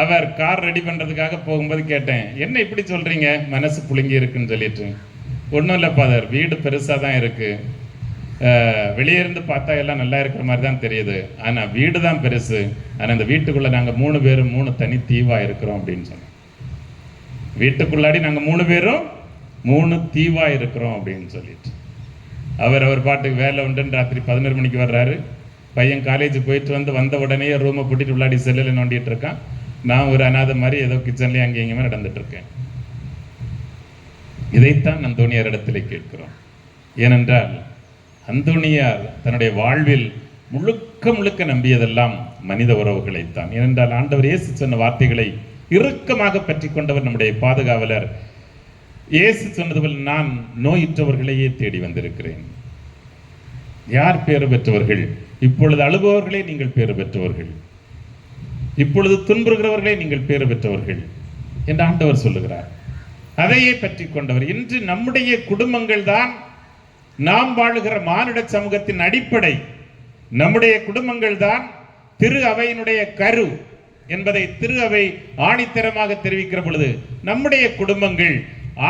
அவர் கார் ரெடி பண்ணுறதுக்காக போகும்போது கேட்டேன், என்ன இப்படி சொல்கிறீங்க, மனசு புழுங்கி இருக்குன்னு சொல்லிட்டு. ஒன்றும் இல்லை ஃபாதர், வீடு பெருசாக தான் இருக்குது, வெளியே இருந்து பார்த்தா எல்லாம் நல்லா இருக்கிற மாதிரி தான் தெரியுது, ஆனால் வீடு தான் பெருசு, ஆனால் இந்த வீட்டுக்குள்ளே நாங்கள் 3 பேரும் 3 தனி தீவாக இருக்கிறோம் அப்படின்னு சொன்னோம். வீட்டுக்குள்ளாடி நாங்கள் 3 பேரும் 3 தீவாக இருக்கிறோம் அப்படின்னு சொல்லிட்டு அவர் பாட்டுக்கு வேலை உண்டுன்னு ராத்திரி 11 மணிக்கு வர்றாரு. பையன் காலேஜ் போயிட்டு வந்த உடனே ரூமை கூட்டிட்டு உள்ளாடி செல்லில் நோண்டிட்டு இருக்கான். நான் ஒரு அநாதை மாதிரி ஏதோ கிச்சன்லேயே அங்கே எங்கேயுமே நடந்துட்டு இருக்கேன். இதைத்தான் அந்தோணியார் இடத்திலே கேட்கிறோம். ஏனென்றால் அந்தோணியார் தன்னுடைய வாழ்வில் முழுக்க நம்பியதெல்லாம் மனித உறவுகளைத்தான். ஏனென்றால் ஆண்டவர் இயேசு சொன்ன வார்த்தைகளை இறுக்கமாக பற்றி கொண்டவர் நம்முடைய பாதுகாவலர். இயேசு சொன்னது போல், நான் நோயுற்றவர்களையே தேடி வந்திருக்கிறேன். யார் பேறு பெற்றவர்கள்? இப்பொழுது அழுபவர்களே நீங்கள் பேறு பெற்றவர்கள், இப்பொழுது துன்புறுகிறவர்களே நீங்கள் பேறு பெற்றவர்கள் என்று ஆண்டவர் சொல்லுகிறார். அதையே பற்றி கொண்டவர். இன்று நம்முடைய குடும்பங்கள் தான் நாம் வாழுகிற மானுட சமூகத்தின் அடிப்படை. நம்முடைய குடும்பங்கள் தான் திரு அவையினுடைய கரு என்பதை திரு அவை ஆணித்தரமாக தெரிவிக்கிற பொழுது, நம்முடைய குடும்பங்கள்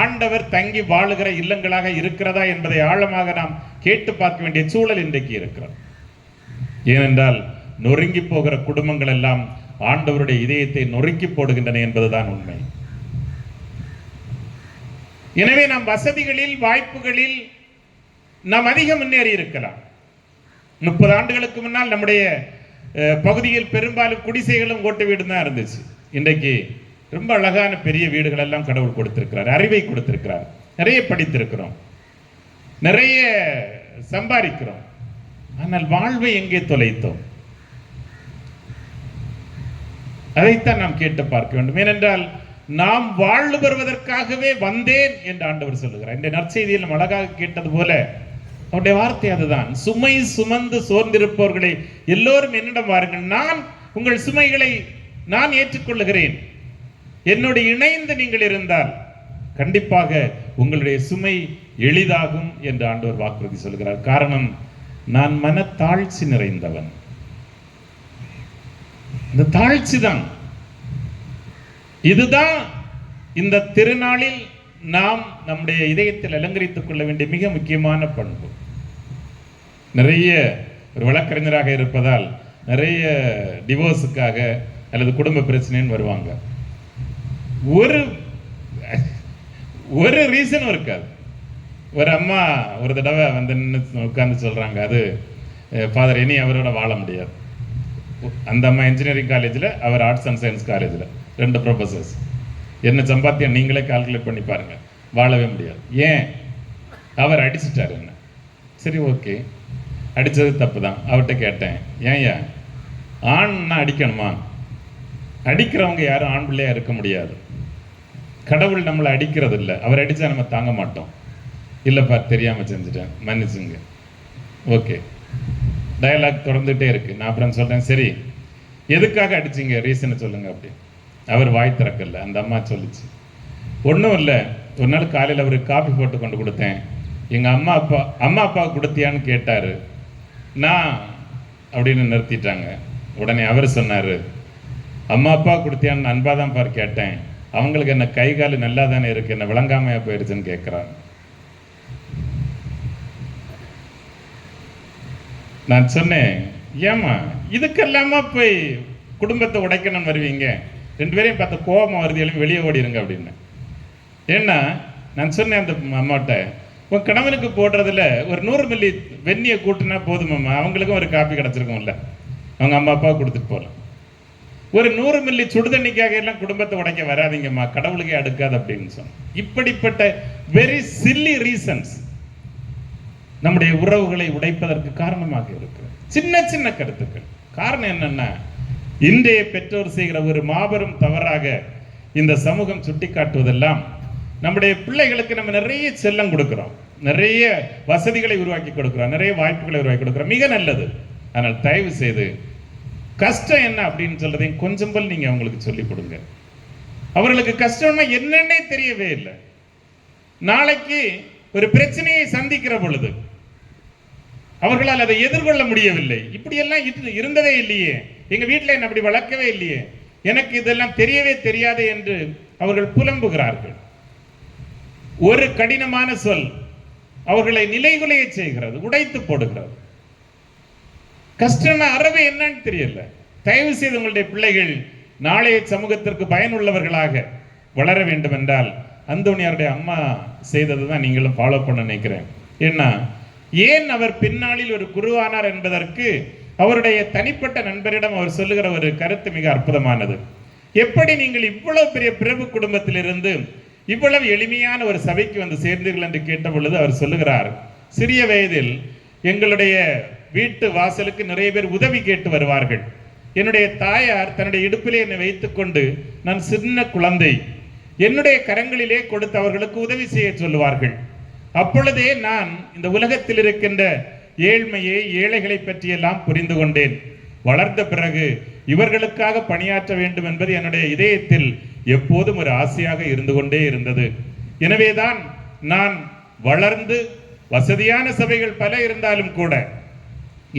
ஆண்டவர் தங்கி வாழுகிற இல்லங்களாக இருக்கிறதா என்பதை ஆழமாக நாம் கேட்டு பார்க்க வேண்டிய சூழல் இன்றைக்கு இருக்கிறது. ஏனென்றால் நொறுங்கி போகிற குடும்பங்கள் எல்லாம் ஆண்டவருடைய இதயத்தை நொறுக்கி போடுகின்றன என்பதுதான் உண்மை. எனவே நாம் வசதிகளில் வாய்ப்புகளில் நாம் அதிகம் முன்னேறி இருக்கலாம். 30 ஆண்டுகளுக்கு முன்னால் நம்முடைய பகுதியில் பெரும்பாலும் குடிசைகளும் ஓட்டு வீடு தான் இருந்துச்சு. இன்றைக்கு ரொம்ப அழகான பெரிய வீடுகள் எல்லாம் கடவுள் கொடுத்திருக்கிறார், அறிவை கொடுத்திருக்கிறார், நிறைய படித்திருக்கிறோம், நிறைய சம்பாதிக்கிறோம். ஆனால் வாழ்வை எங்கே தொலைத்தோம்? அதைத்தான் நாம் கேட்டு பார்க்க வேண்டும். ஏனென்றால் நாம் வாழ்வு பெறுவதற்காகவே வந்தேன் என்று ஆண்டவர் சொல்லுகிறார். இந்த நற்செய்தியில் நம்ம அழகாக கேட்டது போல அவருடைய வார்த்தை அதுதான். சுமை சுமந்து சோர்ந்திருப்பவர்களை எல்லோரும் என்னிடம் வாருங்கள், நான் உங்கள் சுமைகளை நான் ஏற்றுக்கொள்ளுகிறேன். என்னோடு இணைந்து நீங்கள் இருந்தால் கண்டிப்பாக உங்களுடைய சுமை எளிதாகும் என்று ஆண்டவர் வாக்குறுதி சொல்கிறார். காரணம், நான் மனத்தாழ்ச்சி நிறைந்தவன். இந்த தாழ்ச்சி தான், இதுதான் இந்த திருநாளில் நாம் நம்முடைய இதயத்தில் அலங்கரித்துக் கொள்ள வேண்டிய மிக முக்கியமான பண்பு. நிறைய ஒரு வழக்கறிஞராக இருப்பதால் நிறைய டிவோர்ஸுக்காக அல்லது குடும்ப பிரச்சனைன்னு வருவாங்க. ஒரு ரீசனும் இருக்காது. ஒரு அம்மா ஒரு தடவை வந்து உட்கார்ந்து சொல்றாங்க, அது ஃபாதர் இனி அவரோட வாழ முடியாது. அந்த அம்மா இன்ஜினியரிங் காலேஜில், அவர் ஆர்ட்ஸ் அண்ட் சயின்ஸ் காலேஜில், 2 ப்ரொஃபஸர்ஸ். என்ன சம்பாத்தியம் நீங்களே கால்குலேட் பண்ணி பாருங்க, வாழவே முடியாது. ஏன்? அவர் அடிச்சிட்டார் என்ன. சரி ஓகே, அடித்தது தப்பு தான். அவர்கிட்ட கேட்டேன், ஏன் ஆண்னா அடிக்கணுமா? அடிக்கிறவங்க யாரும் ஆண் பிள்ளையா இருக்க முடியாது. கடவுள் நம்மளை அடிக்கிறது இல்லை, அவர் அடித்தா நம்ம தாங்க மாட்டோம். இல்லைப்பா தெரியாமல் செஞ்சுட்டேன், மன்னிச்சுங்க. ஓகே, டயலாக் தொடர்ந்துகிட்டே இருக்கு. நான் அப்புறம் சொல்கிறேன், சரி எதுக்காக அடிச்சிங்க, ரீசனை சொல்லுங்க அப்படி. அவர் வாய் திறக்கல. அந்த அம்மா சொல்லிச்சு, ஒன்றும் இல்லை, ஒரு நாள் காலையில் அவருக்கு காஃபி போட்டு கொண்டு கொடுத்தேன், எங்கள் அம்மா அப்பாவுக்கு கொடுத்தியான்னு கேட்டார், நான் அப்படின்னு நிறுத்திட்டாங்க. உடனே அவர் சொன்னார், அம்மா அப்பா கொடுத்தியான்னு அன்பாக தான் பார் கேட்டேன், அவங்களுக்கு என்ன கை கால் நல்லா தானே இருக்கு, என்ன விளங்காமையா போயிடுச்சுன்னு கேட்குறாங்க. நான் சொன்னேன், ஏமா இதுக்கெல்லாமா போய் குடும்பத்தை உடைக்கணும்னு வருவீங்க, 2 பேரையும் பார்த்து கோபமாக வருது, எழுப்பி வெளியே ஓடிடுங்க அப்படின்னு. ஏன்னா நான் சொன்னேன் அந்த அம்மாட்ட, உன் கணவனுக்கு போடுறதுல ஒரு 100 மில்லி வெந்நியை கூட்டினா போதுமாம்மா, அவங்களுக்கும் ஒரு காப்பி கிடச்சிருக்கும்ல, அவங்க அம்மா அப்பா கொடுத்துட்டு போகலாம். ஒரு 100 மில்லி சுடுதண்ணிக்காக எல்லாம் குடும்பத்தை உடைக்க வராதிங்கம்மா, கடவுளுக்கே அடுக்காது அப்படின்னு சொன்னேன். இப்படிப்பட்ட வெரி சில்லி ரீசன்ஸ் நம்முடைய உறவுகளை உடைப்பதற்கு காரணமாக இருக்கு. சின்ன சின்ன கருத்துக்கள். காரணம் என்னன்னா, இன்றைய பெற்றோர் செய்கிற ஒரு மாபெரும் தவறாக இந்த சமூகம் சுட்டிக்காட்டுவதெல்லாம், நம்முடைய பிள்ளைகளுக்கு நம்ம நிறைய செல்லம் கொடுக்கிறோம், நிறைய வசதிகளை உருவாக்கி கொடுக்கிறோம், நிறைய வாய்ப்புகளை உருவாக்கி கொடுக்கிறோம், மிக நல்லது. ஆனால் தயவு செய்து கஷ்டம் என்ன அப்படின்னு சொல்றதையும் கொஞ்சம் போல் நீங்க அவங்களுக்கு சொல்லிக் கொடுங்க. அவர்களுக்கு கஷ்டம்னா என்னன்னே தெரியவே இல்லை. நாளைக்கு ஒரு பிரச்சனையை சந்திக்கிற பொழுது அவர்களால் அதை எதிர்கொள்ள முடியவில்லை. இப்படியெல்லாம் இருந்ததே இல்லையே, எங்க வீட்டில் என்ன அப்படி வளர்க்கவே இல்லையே, எனக்கு இதெல்லாம் தெரியவே தெரியாது என்று அவர்கள் புலம்புகிறார்கள். ஒரு கடினமான சொல் அவர்களை நிலைகுலைய செய்கிறது, உடைத்து போடுகிறது. கஷ்டம்னா அறவே என்னன்னு தெரியல. தயவு செய்து உங்களுடைய பிள்ளைகள் நாளைய சமூகத்திற்கு பயனுள்ளவர்களாக வளர வேண்டும் என்றால் அந்தோணியாருடைய அம்மா செய்தது தான் நீங்களும் ஃபாலோ பண்ண நினைக்கிறேன். ஏன்னா, ஏன் அவர் பின்னாளில் ஒரு குருவானார் என்பதற்கு அவருடைய தனிப்பட்ட நண்பரிடம் அவர் சொல்லுகிற ஒரு கருத்து மிக அற்புதமானது. எப்படி நீங்கள் இவ்வளவு பெரிய பிரபு குடும்பத்திலிருந்து இவ்வளவு எளிமையான ஒரு சபைக்கு வந்து சேர்ந்தீர்கள் என்று கேட்ட பொழுது அவர் சொல்லுகிறார், சிறிய வயதில் எங்களுடைய வீட்டு வாசலுக்கு நிறைய பேர் உதவி கேட்டு வருவார்கள். என்னுடைய தாயார் தன்னுடைய இடுப்பிலே என்னை வைத்துக்கொண்டு, நான் சின்ன குழந்தை, என்னுடைய கரங்களிலே கொடுத்து அவர்களுக்கு உதவி செய்ய சொல்லுவார்கள். அப்பொழுதே நான் இந்த உலகத்தில் இருக்கின்ற ஏழ்மையை, ஏழைகளை பற்றியெல்லாம் புரிந்து கொண்டேன். வளர்ந்த பிறகு இவர்களுக்காக பணியாற்ற வேண்டும் என்பது என்னுடைய இதயத்தில் எப்போதும் ஒரு ஆசையாக இருந்து கொண்டே இருந்தது. எனவேதான் நான் வளர்ந்து, வசதியான சபைகள் பல இருந்தாலும் கூட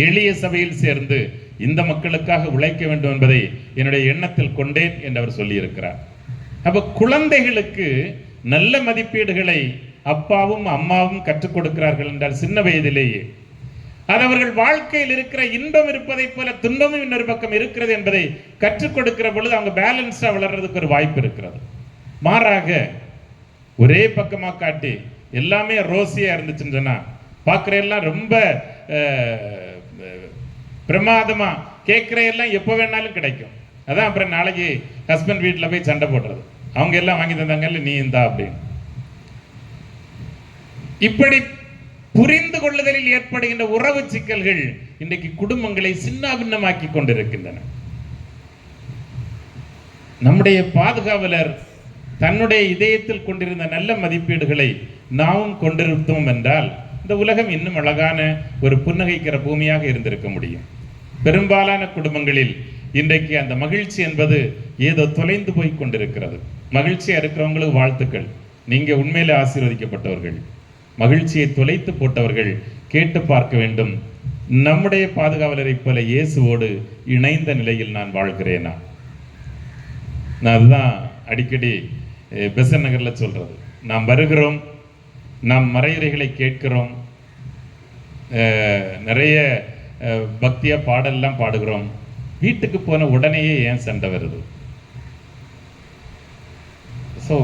எளிய சபையில் சேர்ந்து இந்த மக்களுக்காக உழைக்க வேண்டும் என்பதை என்னுடைய எண்ணத்தில் கொண்டேன் என்று அவர் சொல்லியிருக்கிறார். அப்ப குழந்தைகளுக்கு நல்ல மதிப்பீடுகளை அப்பாவும் அம்மாவும் கற்றுக் கொடுக்கிறார்கள் என்றால் சின்ன வயதிலேயே அது அவர்கள் வாழ்க்கையில் இருக்கிற இன்பம் இருப்பதை போல துன்பமும் இன்னொரு பக்கம் இருக்கிறது என்பதை கற்றுக் கொடுக்கிற பொழுது அவங்க பேலன்ஸா வளர்றதுக்கு ஒரு வாய்ப்பு இருக்கிறது. மாறாக ஒரே பக்கமா காட்டி எல்லாமே ரோசியா இருந்துச்சுன்னு சொன்னா பார்க்கிற எல்லாம் ரொம்ப பிரமாதமா கேட்கிற எல்லாம் எப்போ வேணாலும் கிடைக்கும். அதான் அப்புறம் நாளைக்கு ஹஸ்பண்ட் வீட்டில் போய் சண்டை போடுறது, அவங்க எல்லாம் வாங்கி தந்தாங்கல்ல நீ இந்தா அப்படின்னு. இப்படி புரிந்து கொள்ளுதலில் ஏற்படுகின்ற உறவு சிக்கல்கள் இன்றைக்கு குடும்பங்களை சின்னாபின்னமாக்கி கொண்டிருக்கின்றன. நம்முடைய பாதுகாவலர் தன்னுடைய இதயத்தில் கொண்டிருந்த நல்ல மதிப்பீடுகளை நாமும் கொண்டிருந்தோம் என்றால் இந்த உலகம் இன்னும் அழகான ஒரு புன்னகைக்கிற பூமியாக இருந்திருக்க முடியும். பெரும்பாலான குடும்பங்களில் இன்றைக்கு அந்த மகிழ்ச்சி என்பது ஏதோ தொலைந்து போய் கொண்டிருக்கிறது. மகிழ்ச்சியா இருக்கிறவங்களுக்கு வாழ்த்துக்கள், நீங்க உண்மையிலே ஆசீர்வதிக்கப்பட்டவர்கள். மகிழ்ச்சியை தொலைத்து போட்டவர்கள் கேட்டு பார்க்க வேண்டும், நம்முடைய பாதுகாவலரை போல இயேசுவோடு இணைந்த நிலையில் நான் வாழ்கிறேனா? நான் அதுதான் அடிக்கடி பெசன் நகர்ல சொல்றது. நாம் வருகிறோம், நாம் மறையுறைகளை கேட்கிறோம், நிறைய பக்தியா பாடல்லாம் பாடுகிறோம், வீட்டுக்கு போன உடனேயே ஏன் சண்டை வருது? So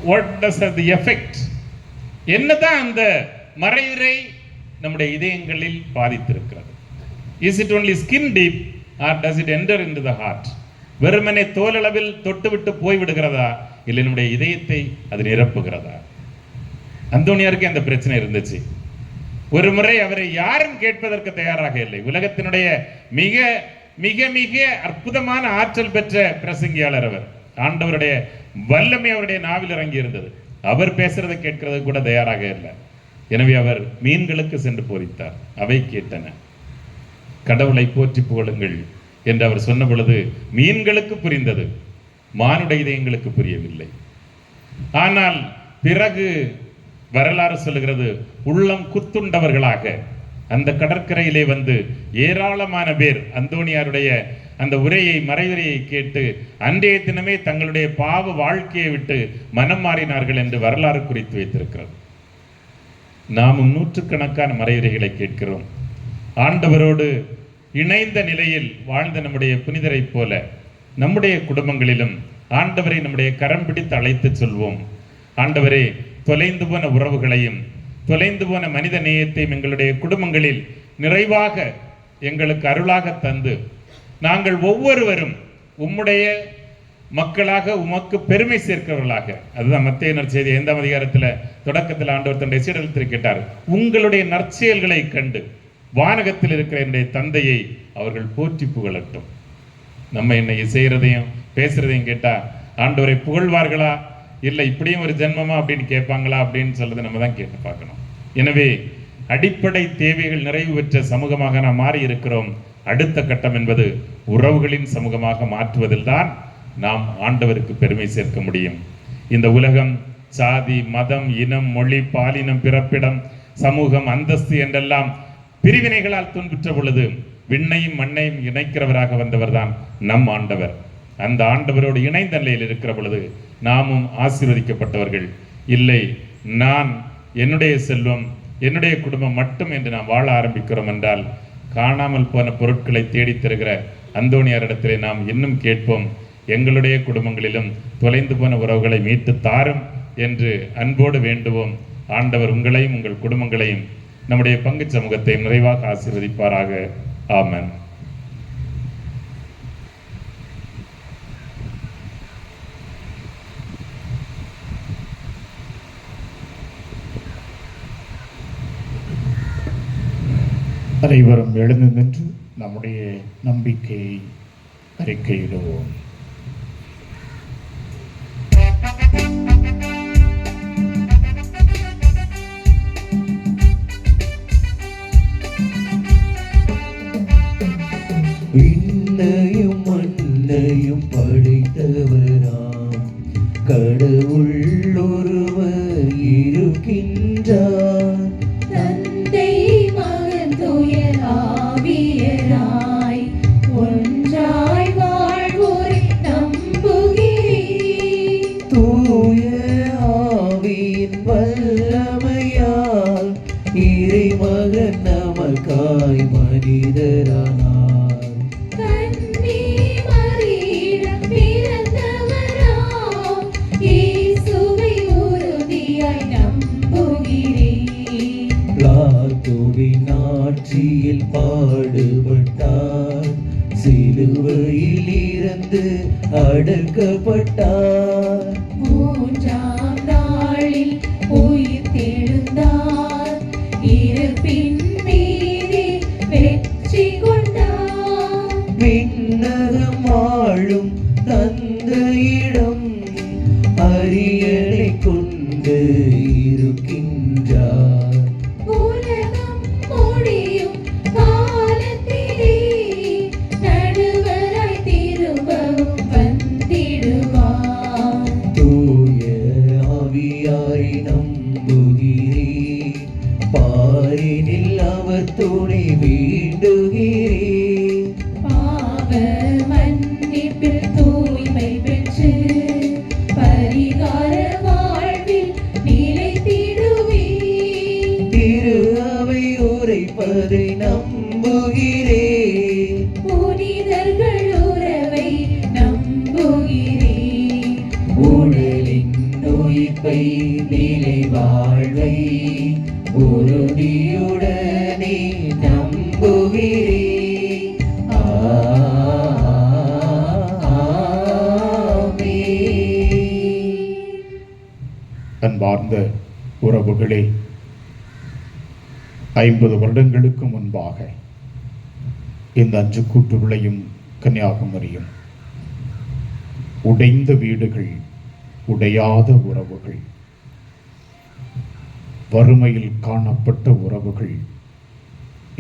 what does the effect? என்னதான் அந்த மறையுறை நம்முடைய இதயங்களில் பாதித்திருக்கிறது? Is it only skin deep or does it enter into the heart? வெறுமனே தோலளவில் தொட்டுவிட்டு போய்விடுகிறதா, இல்லை நம்முடைய இதயத்தை அது நிரப்புகிறதா? அந்தோணியாருக்கு அந்த பிரச்சனை இருந்துச்சு. ஒரு முறை அவரை யாரும் கேட்பதற்கு தயாராக இல்லை. உலகத்தினுடைய மிக மிக மிக அற்புதமான ஆற்றல் பெற்ற பிரசங்கியாளர் அவர். ஆண்டவருடைய வல்லமை அவருடைய நாவில் இறங்கி இருந்தது. அவர் பேசுறதை கேட்கிறது கூட தயாராக இல்லை. எனவே அவர் மீன்களுக்கு சென்று போதித்தார். அவை கேட்டன. கடவுளை போற்றி புகழுங்கள் என்று அவர் சொன்ன பொழுது மீன்களுக்கு புரிந்தது, மானுட இதயங்களுக்கு புரியவில்லை. ஆனால் பிறகு வரலாறு சொல்லுகிறது, உள்ளம் குத்துண்டவர்களாக அந்த கடற்கரையிலே வந்து ஏராளமான பேர் அந்தோணியாருடைய அந்த உரையை, மறைவுரையை கேட்டு அன்றைய தினமே தங்களுடைய பாவ வாழ்க்கையை விட்டு மனம் மாறினார்கள் என்று வரலாறு குறித்து வைத்திருக்கிறது. நாமும் நூற்றுக்கணக்கான மறைவுரைகளை கேட்கிறோம். ஆண்டவரோடு இணைந்த நிலையில் வாழ்ந்த நம்முடைய புனிதரை போல நம்முடைய குடும்பங்களிலும் ஆண்டவரை நம்முடைய கரம் பிடித்து அழைத்து சொல்வோம். ஆண்டவரே, தொலைந்து போன உறவுகளையும் தொலைந்து போன மனித நேயத்தையும் எங்களுடைய குடும்பங்களில் நிறைவாக எங்களுக்கு அருளாக தந்து நாங்கள் ஒவ்வொருவரும் உம்முடைய மக்களாக உமக்கு பெருமை சேர்க்கிறவர்களாக, அதுதான் மத்தேயு நற்செய்தி 5ஆம் அதிகாரத்தில் தொடக்கத்தில் ஆண்டவர் தன்னுடைய சீடர்களுக்கு கேட்டார், உங்களுடைய நற்செயல்களை கண்டு வானகத்தில் இருக்கிற என்னுடைய தந்தையை அவர்கள் போற்றி புகழட்டும். நம்ம இன்னைக்கு செய்கிறதையும் பேசுறதையும் கேட்டால் ஆண்டவரை புகழ்வார்களா, இல்லை இப்படியும் ஒரு ஜென்மமா அப்படின்னு கேட்பாங்களா அப்படின்னு சொல்றதை நம்ம தான் கேட்டு பார்க்கணும். எனவே அடிப்படை தேவைகள் நிறைவு பெற்ற சமூகமாக நாம் மாறி இருக்கிறோம். அடுத்த கட்டம் என்பது உறவுகளின் சமூகமாக மாற்றுவதில் தான் நாம் ஆண்டவருக்கு பெருமை சேர்க்க முடியும். இந்த உலகம் சாதி, மதம், இனம், மொழி, பாலினம், பிறப்பிடம், சமூகம், அந்தஸ்து என்றெல்லாம் பிரிவினைகளால் துன்புற்ற பொழுது விண்ணையும் மண்ணையும் இணைக்கிறவராக வந்தவர் தான் நம் ஆண்டவர். அந்த ஆண்டவரோடு இணைந்த நிலையில் இருக்கிற பொழுது நாமும் ஆசீர்வதிக்கப்பட்டவர்கள். இல்லை, நான் என்னுடைய செல்வம் என்னுடைய குடும்பம் மட்டும் என்று நாம் வாழ ஆரம்பிக்கிறோம் என்றால் காணாமல் போன பொருட்களை தேடித் தருகிற அந்தோணியாரிடத்திலே நாம் இன்னும் கேட்போம், எங்களுடைய குடும்பங்களிலும் தொலைந்து போன உறவுகளை மீட்டு தாரும் என்று அன்போடு வேண்டுவோம். ஆண்டவர் உங்களையும் உங்கள் குடும்பங்களையும் நம்முடைய பங்கு சமூகத்தை நிறைவாக ஆசீர்வதிப்பாராக. ஆமென். அனைவரும் எழுந்து நின்று நம்முடைய நம்பிக்கையை அறிக்கையிடுவோம். விண்ணையும் மண்ணையும் படைத்தவராம் கடவுள் ஒருவர் இருக்கின்றார். தந்தை, மகன், தூய ஆவியராய் ஒன்றாய் வாழ்வோரை நம்புகிறேன். தூய ஆவியின் வல்லமையால் இறைமகன் நமக்காய் மனிதரானார். கன்னி மரியிடம் பிறந்தவராம் இயேசுவை உறுதியாய் நம்புகிறேன். பிலாத்துவின் ஆட்சியில் பாடுபட்டார், சிலுவையில் இருந்து அடக்கப்பட்டார். மூன்றாம் நாளில் உயிர் தெழுந்தார், இறப்பின் மீதே வெற்றி கொண்டார். விண்ணகம் ஆளும் தந்தையிடம் அரியணை கொண்டு இருக்கின்றார். உலகம் முடியும் காலத்திலே நடுவராய் திரும்பவும் வந்திடுவார். தூய ஆவியாரை நம்புகிறேன், பாரினில் அவர் துணை வேண்டுகிறேன். பாவ மன்னிப்பில் தூய்மை பெற்று பரிகார வாழ்வில் நிலைத்திடுவேன். திரு அவை உரைப்பதை நம்புகிறேன். புனிதர்கள் உறவை நம்புகிறேன். உடலின் நோய்ப்பை நிலை வாழ்வை உறுதியுடனே நம்புகிறேன். அன்பார்ந்த உறவுகளே, 50 வருடங்களுக்கு முன்பாக இந்த 5 கூட்டு விளையும் கன்னியாகுமரியும் உடைந்த வீடுகள், உடையாத உறவுகள், வறுமையில் காணப்பட்ட உறவுகள்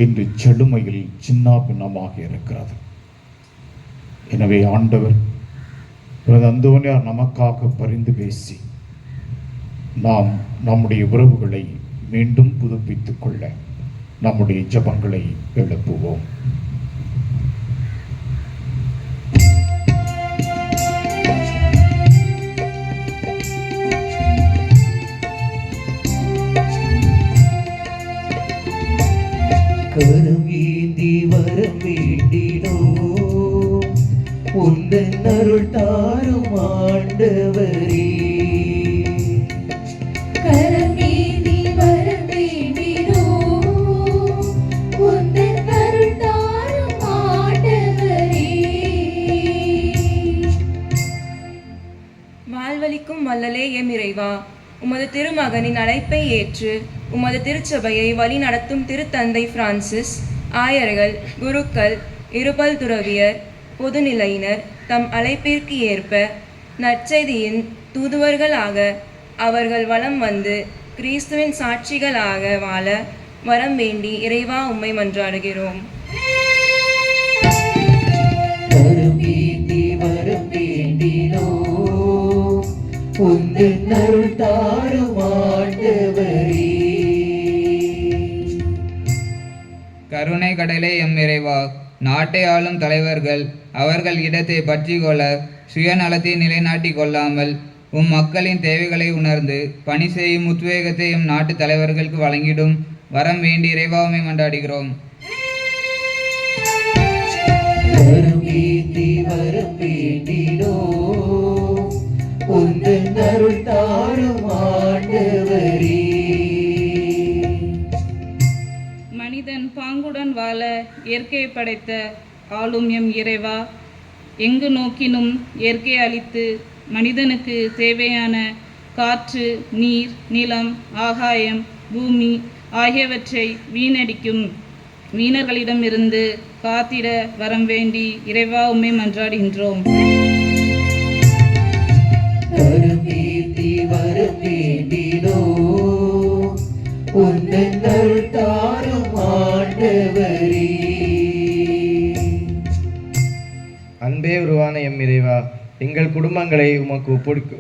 இன்று செழுமையில் சின்ன பின்னமாக இருக்கிறது. எனவே ஆண்டவர் அந்தோனியார் நமக்காக பரிந்து பேசி நாம் நம்முடைய உறவுகளை மீண்டும் புதுப்பித்துக் கொள்ள நம்முடைய ஜெபங்களை எழுப்புவோம். கரம் ஏந்தி வரம் வேண்டினோ, உந்தன் அருள் தாரும் ஆண்டவரே. உமது திருமகனின் அழைப்பை ஏற்று உமது திருச்சபையை வழி நடத்தும் திருத்தந்தை பிரான்சிஸ், ஆயர்கள், குருக்கள், இருபல் துறவியர், பொதுநிலையினர் தம் அழைப்பிற்கு ஏற்ப நற்செய்தியின் தூதுவர்களாக அவர்கள் வலம் வந்து கிறிஸ்துவின் சாட்சிகளாக வாழ வரம் வேண்டி இறைவா உம்மை மன்றாடுகிறோம். வரம் வேண்டி வரம் வேண்டினோ உந்தன் அருள் தாரும் ஆண்டவரே. கருணை கடலே எம் இறைவா, நாட்டை ஆளும் தலைவர்கள் அவர்கள் இடத்தை பற்றி கொள்ள சுயநலத்தை நிலைநாட்டி கொள்ளாமல் உம் மக்களின் தேவைகளை உணர்ந்து பணி செய்யும் உத்வேகத்தை எம் நாட்டு தலைவர்களுக்கு வழங்கிடும் வரம் வேண்டி இறைவாமை மன்றாடுகிறோம். வரம் வேண்டி வரம் வேண்டினோ உந்தன் அருள் தாரும் ஆண்டவரே. மனிதன் பாங்குடன் வாழ இயற்கையை படைத்த ஆளும் எம் இறைவா, எங்கு நோக்கினும் இயற்கை அளித்து மனிதனுக்கு தேவையான காற்று, நீர், நிலம், ஆகாயம், பூமி ஆகியவற்றை வீணடிக்கும் வீணர்களிடமிருந்து காத்திட வரம் வேண்டி இறைவா உம்மை மன்றாடுகின்றோம். வரம் வேண்டி வரம் வேண்டினோ உந்தன் அருள் தாரும் ஆண்டவரே. அன்பே உருவான எம் இறைவா, எங்கள் குடும்பங்களை உமக்கு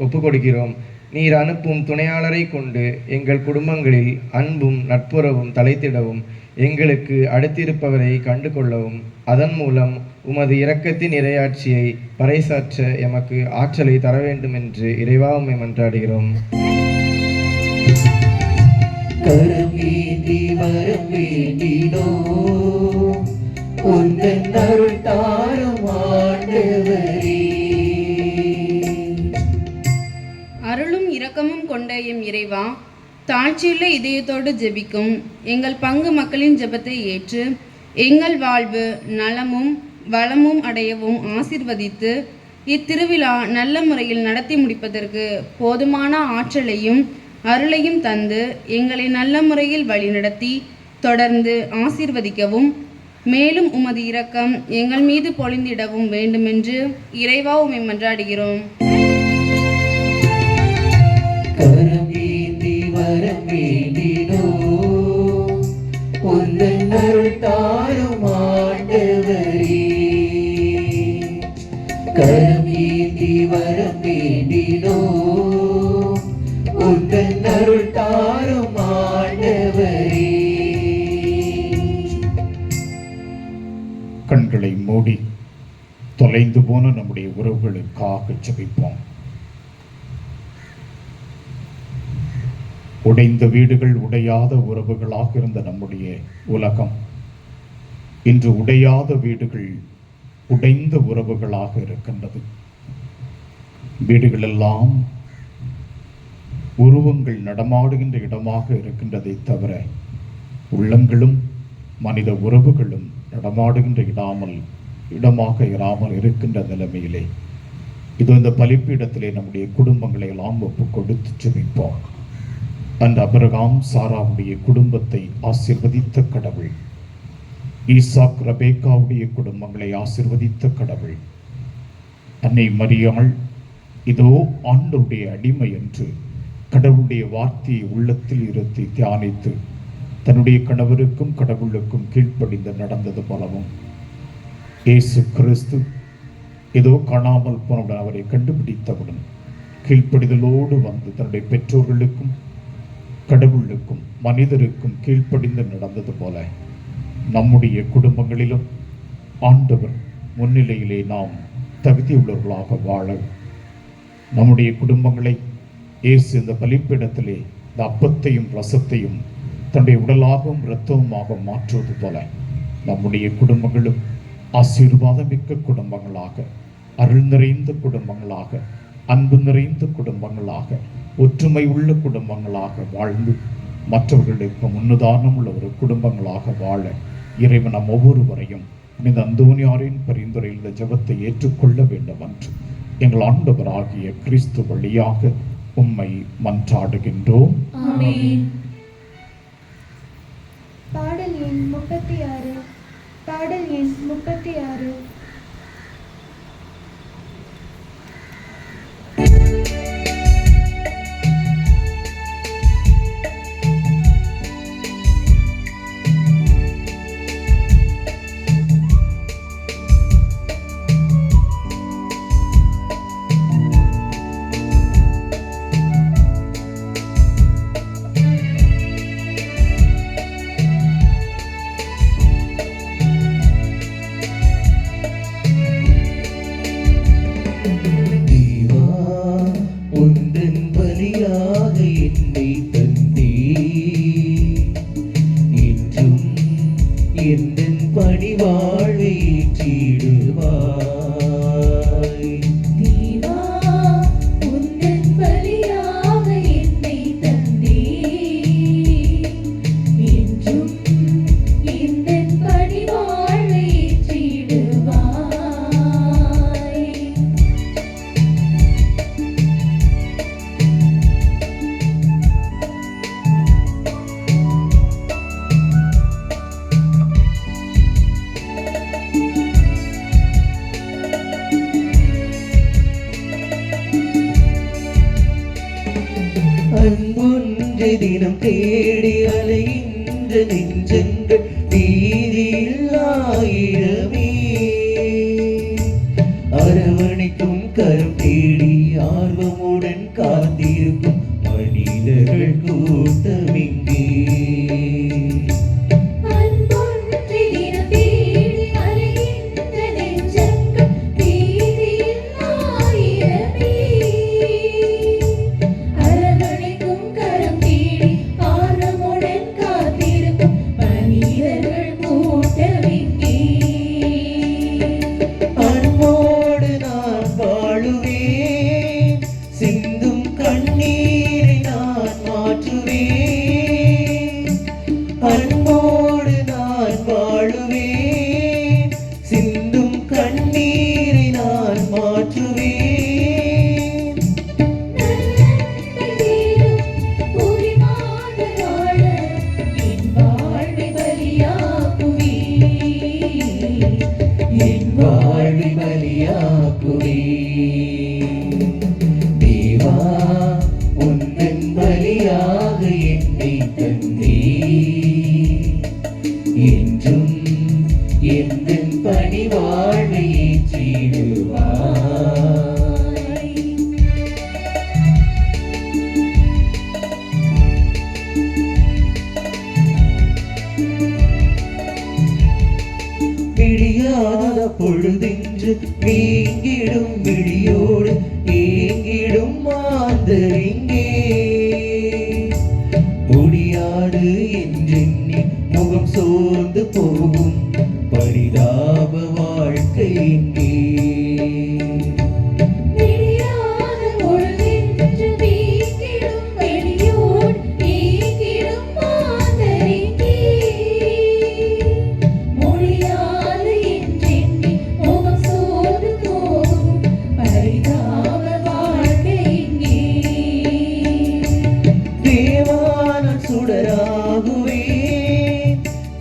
ஒப்பு கொடுக்கிறோம். நீர் அனுப்பும் துணையாளரை கொண்டு எங்கள் குடும்பங்களில் அன்பும் நட்புறவும் தலைத்திடவும், எங்களுக்கு அடுத்திருப்பவரை கண்டு கொள்ளவும், அதன் மூலம் உமது இரக்கத்தின் இறையாட்சியை பறைசாற்ற எமக்கு ஆற்றலை தர வேண்டும் என்று இறைவா உம்மை மன்றாடுகிறோம். கரம் வேண்டி வரம் வேண்டினோ உந்தன் அருள் தாரும் ஆண்டவரே. அருளும் இரக்கமும் கொண்ட எம் இறைவா, தாழ்ச்சியுள்ள இதயத்தோடு ஜெபிக்கும் எங்கள் பங்கு மக்களின் ஜெபத்தை ஏற்று எங்கள் வாழ்வு நலமும் வளமும் அடையவும் ஆசீர்வதித்து இத்திருவிழா நல்ல முறையில் நடத்தி முடிப்பதற்கு போதுமான ஆற்றலையும் அருளையும் தந்து எங்களை நல்ல முறையில் வழிநடத்தி தொடர்ந்து ஆசீர்வதிக்கவும், மேலும் உமது இரக்கம் எங்கள் மீது பொழிந்திடவும் வேண்டுமென்று இறைவா உம்மை மன்றாடுகிறோம். கரம் வேண்டி வரம் வேண்டினோ உந்தன் அருள் தாரும் ஆண்டவரே. கரம் வேண்டி வரம் வேண்டினோ உந்தன் அருள் தாரும் ஆண்டவரே. கண்களை மூடி தொலைந்து போன நம்முடைய உறவுகளுக்காக ஜெபிப்போம். உடைந்த வீடுகள் உடையாத உறவுகளாக இருந்த நம்முடைய உலகம் இன்று உடையாத வீடுகள் உடைந்த உறவுகளாக இருக்கின்றது. வீடுகளெல்லாம் உருவங்கள் நடமாடுகின்ற இடமாக இருக்கின்றதை தவிர உள்ளங்களும் மனித உறவுகளும் நடமாடுகின்ற இடமாக இராமல் இருக்கின்ற நிலைமையிலே இது இந்த பலிப்பீடத்திலே நம்முடைய குடும்பங்களை எல்லாம் ஒப்பு கொடுத்து ஜெபிப்போம். அந்த அபிரகாம் சாராவுடைய குடும்பத்தை ஆசீர்வதித்த கடவுள், ஈசாக் ரெபேக்காவுடைய குடும்பங்களை ஆசீர்வதித்த கடவுள், அன்னை மரியாள் இதோ ஆண்டவருடைய அடிமை என்று கடவுளுடைய வார்த்தையை உள்ளத்தில் இருத்தி தியானித்து தன்னுடைய கணவருக்கும் கடவுளுக்கும் கீழ்ப்படிந்து நடந்தது போலவும், இயேசு கிறிஸ்து ஏதோ காணாமல் போனவுடன் அவரை கண்டுபிடித்தவுடன் கீழ்ப்படிதலோடு வந்து தன்னுடைய பெற்றோர்களுக்கும் கடவுளுக்கும் மனிதருக்கும் கீழ்ப்படிந்து நடந்தது போல நம்முடைய குடும்பங்களிலும் ஆண்டவர் முன்னிலையிலே நாம் தகுதியுள்ளவர்களாக வாழ நம்முடைய குடும்பங்களை இயேசு இந்த பலிப்பீடத்திலே இந்த அப்பத்தையும் ரசத்தையும் தன்னுடைய உடலாகவும் இரத்தமுமாக மாற்றுவது போல நம்முடைய குடும்பங்களும் ஆசீர்வாதமிக்க குடும்பங்களாக, அருள் நிறைந்த குடும்பங்களாக, அன்பு நிறைந்த குடும்பங்களாக, ஒற்றுமை உள்ள குடும்பங்களாக வாழ்ந்து மற்றவர்களுக்கு முன்னுதாரணம் உள்ள ஒரு குடும்பங்களாக வாழ இறைவன் நம் ஒவ்வொருவரையும் புனித அந்தோனியாரின் பரிந்துரையில் இந்த ஜெபத்தை ஏற்றுக்கொள்ள வேண்டும் என்று எங்கள் ஆண்டவராகிய கிறிஸ்து வழியாக உம்மை மன்றாடுகின்றோம். ஆமென். பாடல் எண் 36. பாடல் எண் 36. அன்பொன்றை தினம் தேடி அலைகின்ற நெஞ்சங்கள் வீதியில் ஆயிரமே, அரவணைக்கும் கரம் தேடி ஆர்வமுடன் காத்திருக்கும் மனிதர்கள் கூட்டமிங்கே. விடியாத பொழுதென்று வீங்கிடும் விடியோடு ஏங்கிடும் மாந்தரிங்கே, முடியாது என்றெண்ணி முகம் சோர்ந்து போகும் பரிதாப வாழ்க்கை இங்கே.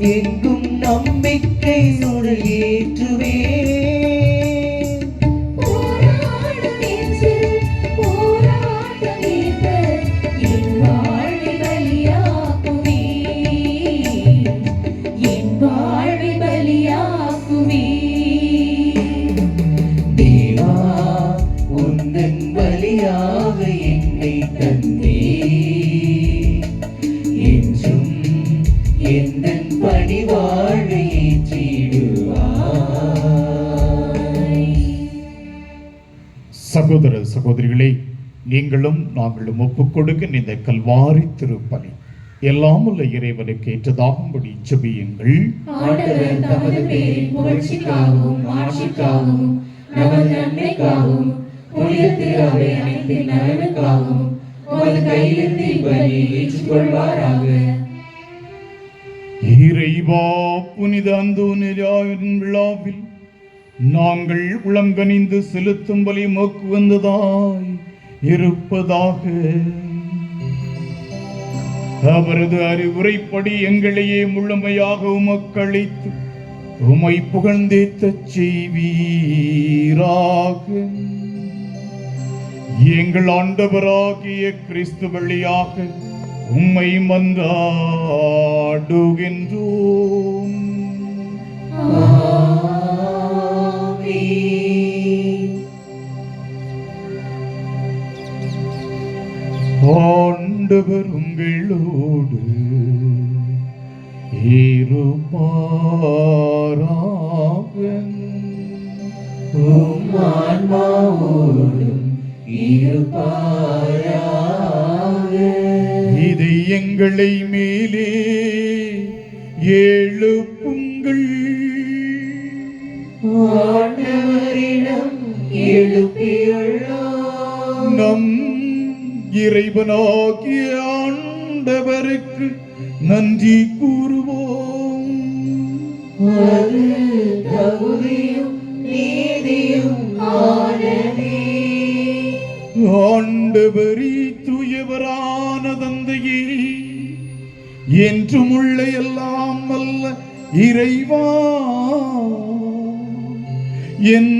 எங்கும் நம்பிக்கை சுடரேற்றுவே, தேவா உந்தன் பலியாக என்னை தந்தே, என்றும் எந்தன் பணிவாழ்வை ஏற்றிடுவாய். சகோதர சகோதரிகளே, நீங்களும் நாங்களும் ஒப்புக்கொடுக்கும் இந்த கல்வாரி திருப்பலி எல்லாம் உள்ள இறைவனுக்கு ஏற்றதாகும்படி ஜெபியுங்கள். ஆண்டவர் தமது பேரின் புகழ்ச்சிக்காகவும் ஆட்சிக்காகவும் நமது நன்மைக்காகவும் புனித திரு அவை அனைத்தின் நலனுக்காகவும் உமது கையிலிருந்து இப்பலியை ஏற்றுக்கொள்வாராக. இறைவா, புனித அந்தோனியாரின் விழாவில் நாங்கள் உளங்கனிந்து செலுத்தும் பலி மோக்கு வந்ததாய் இருப்பதாக. அவரது அறிவுரைப்படி எங்களையே முழுமையாக உமக்களித்து உம்மை புகழ்ந்தேத்தச் செய்வீராக. எங்கள் ஆண்டவராகிய கிறிஸ்து வழியாக உம்மை மன்றாடுகின்றோம். ஆண்டவர் உங்களோடு இருப்பாராக. உம் ஆன்மாவோடும் இருப்பாராக. இதை எங்களை மேலே எழுப்புங்கள். ஆண்டவரிடம் எழுப்பியுள்ளோம். நம் இறைவனாகிய ஆண்டவருக்கு நன்றி கூறுவோம். அது தகுதியும் நீதியும் ஆனதே. ஆண்டவரே, தூயவரான தந்தையே, என்றும் உள்ள எல்லாம் வல்ல இறைவா, என்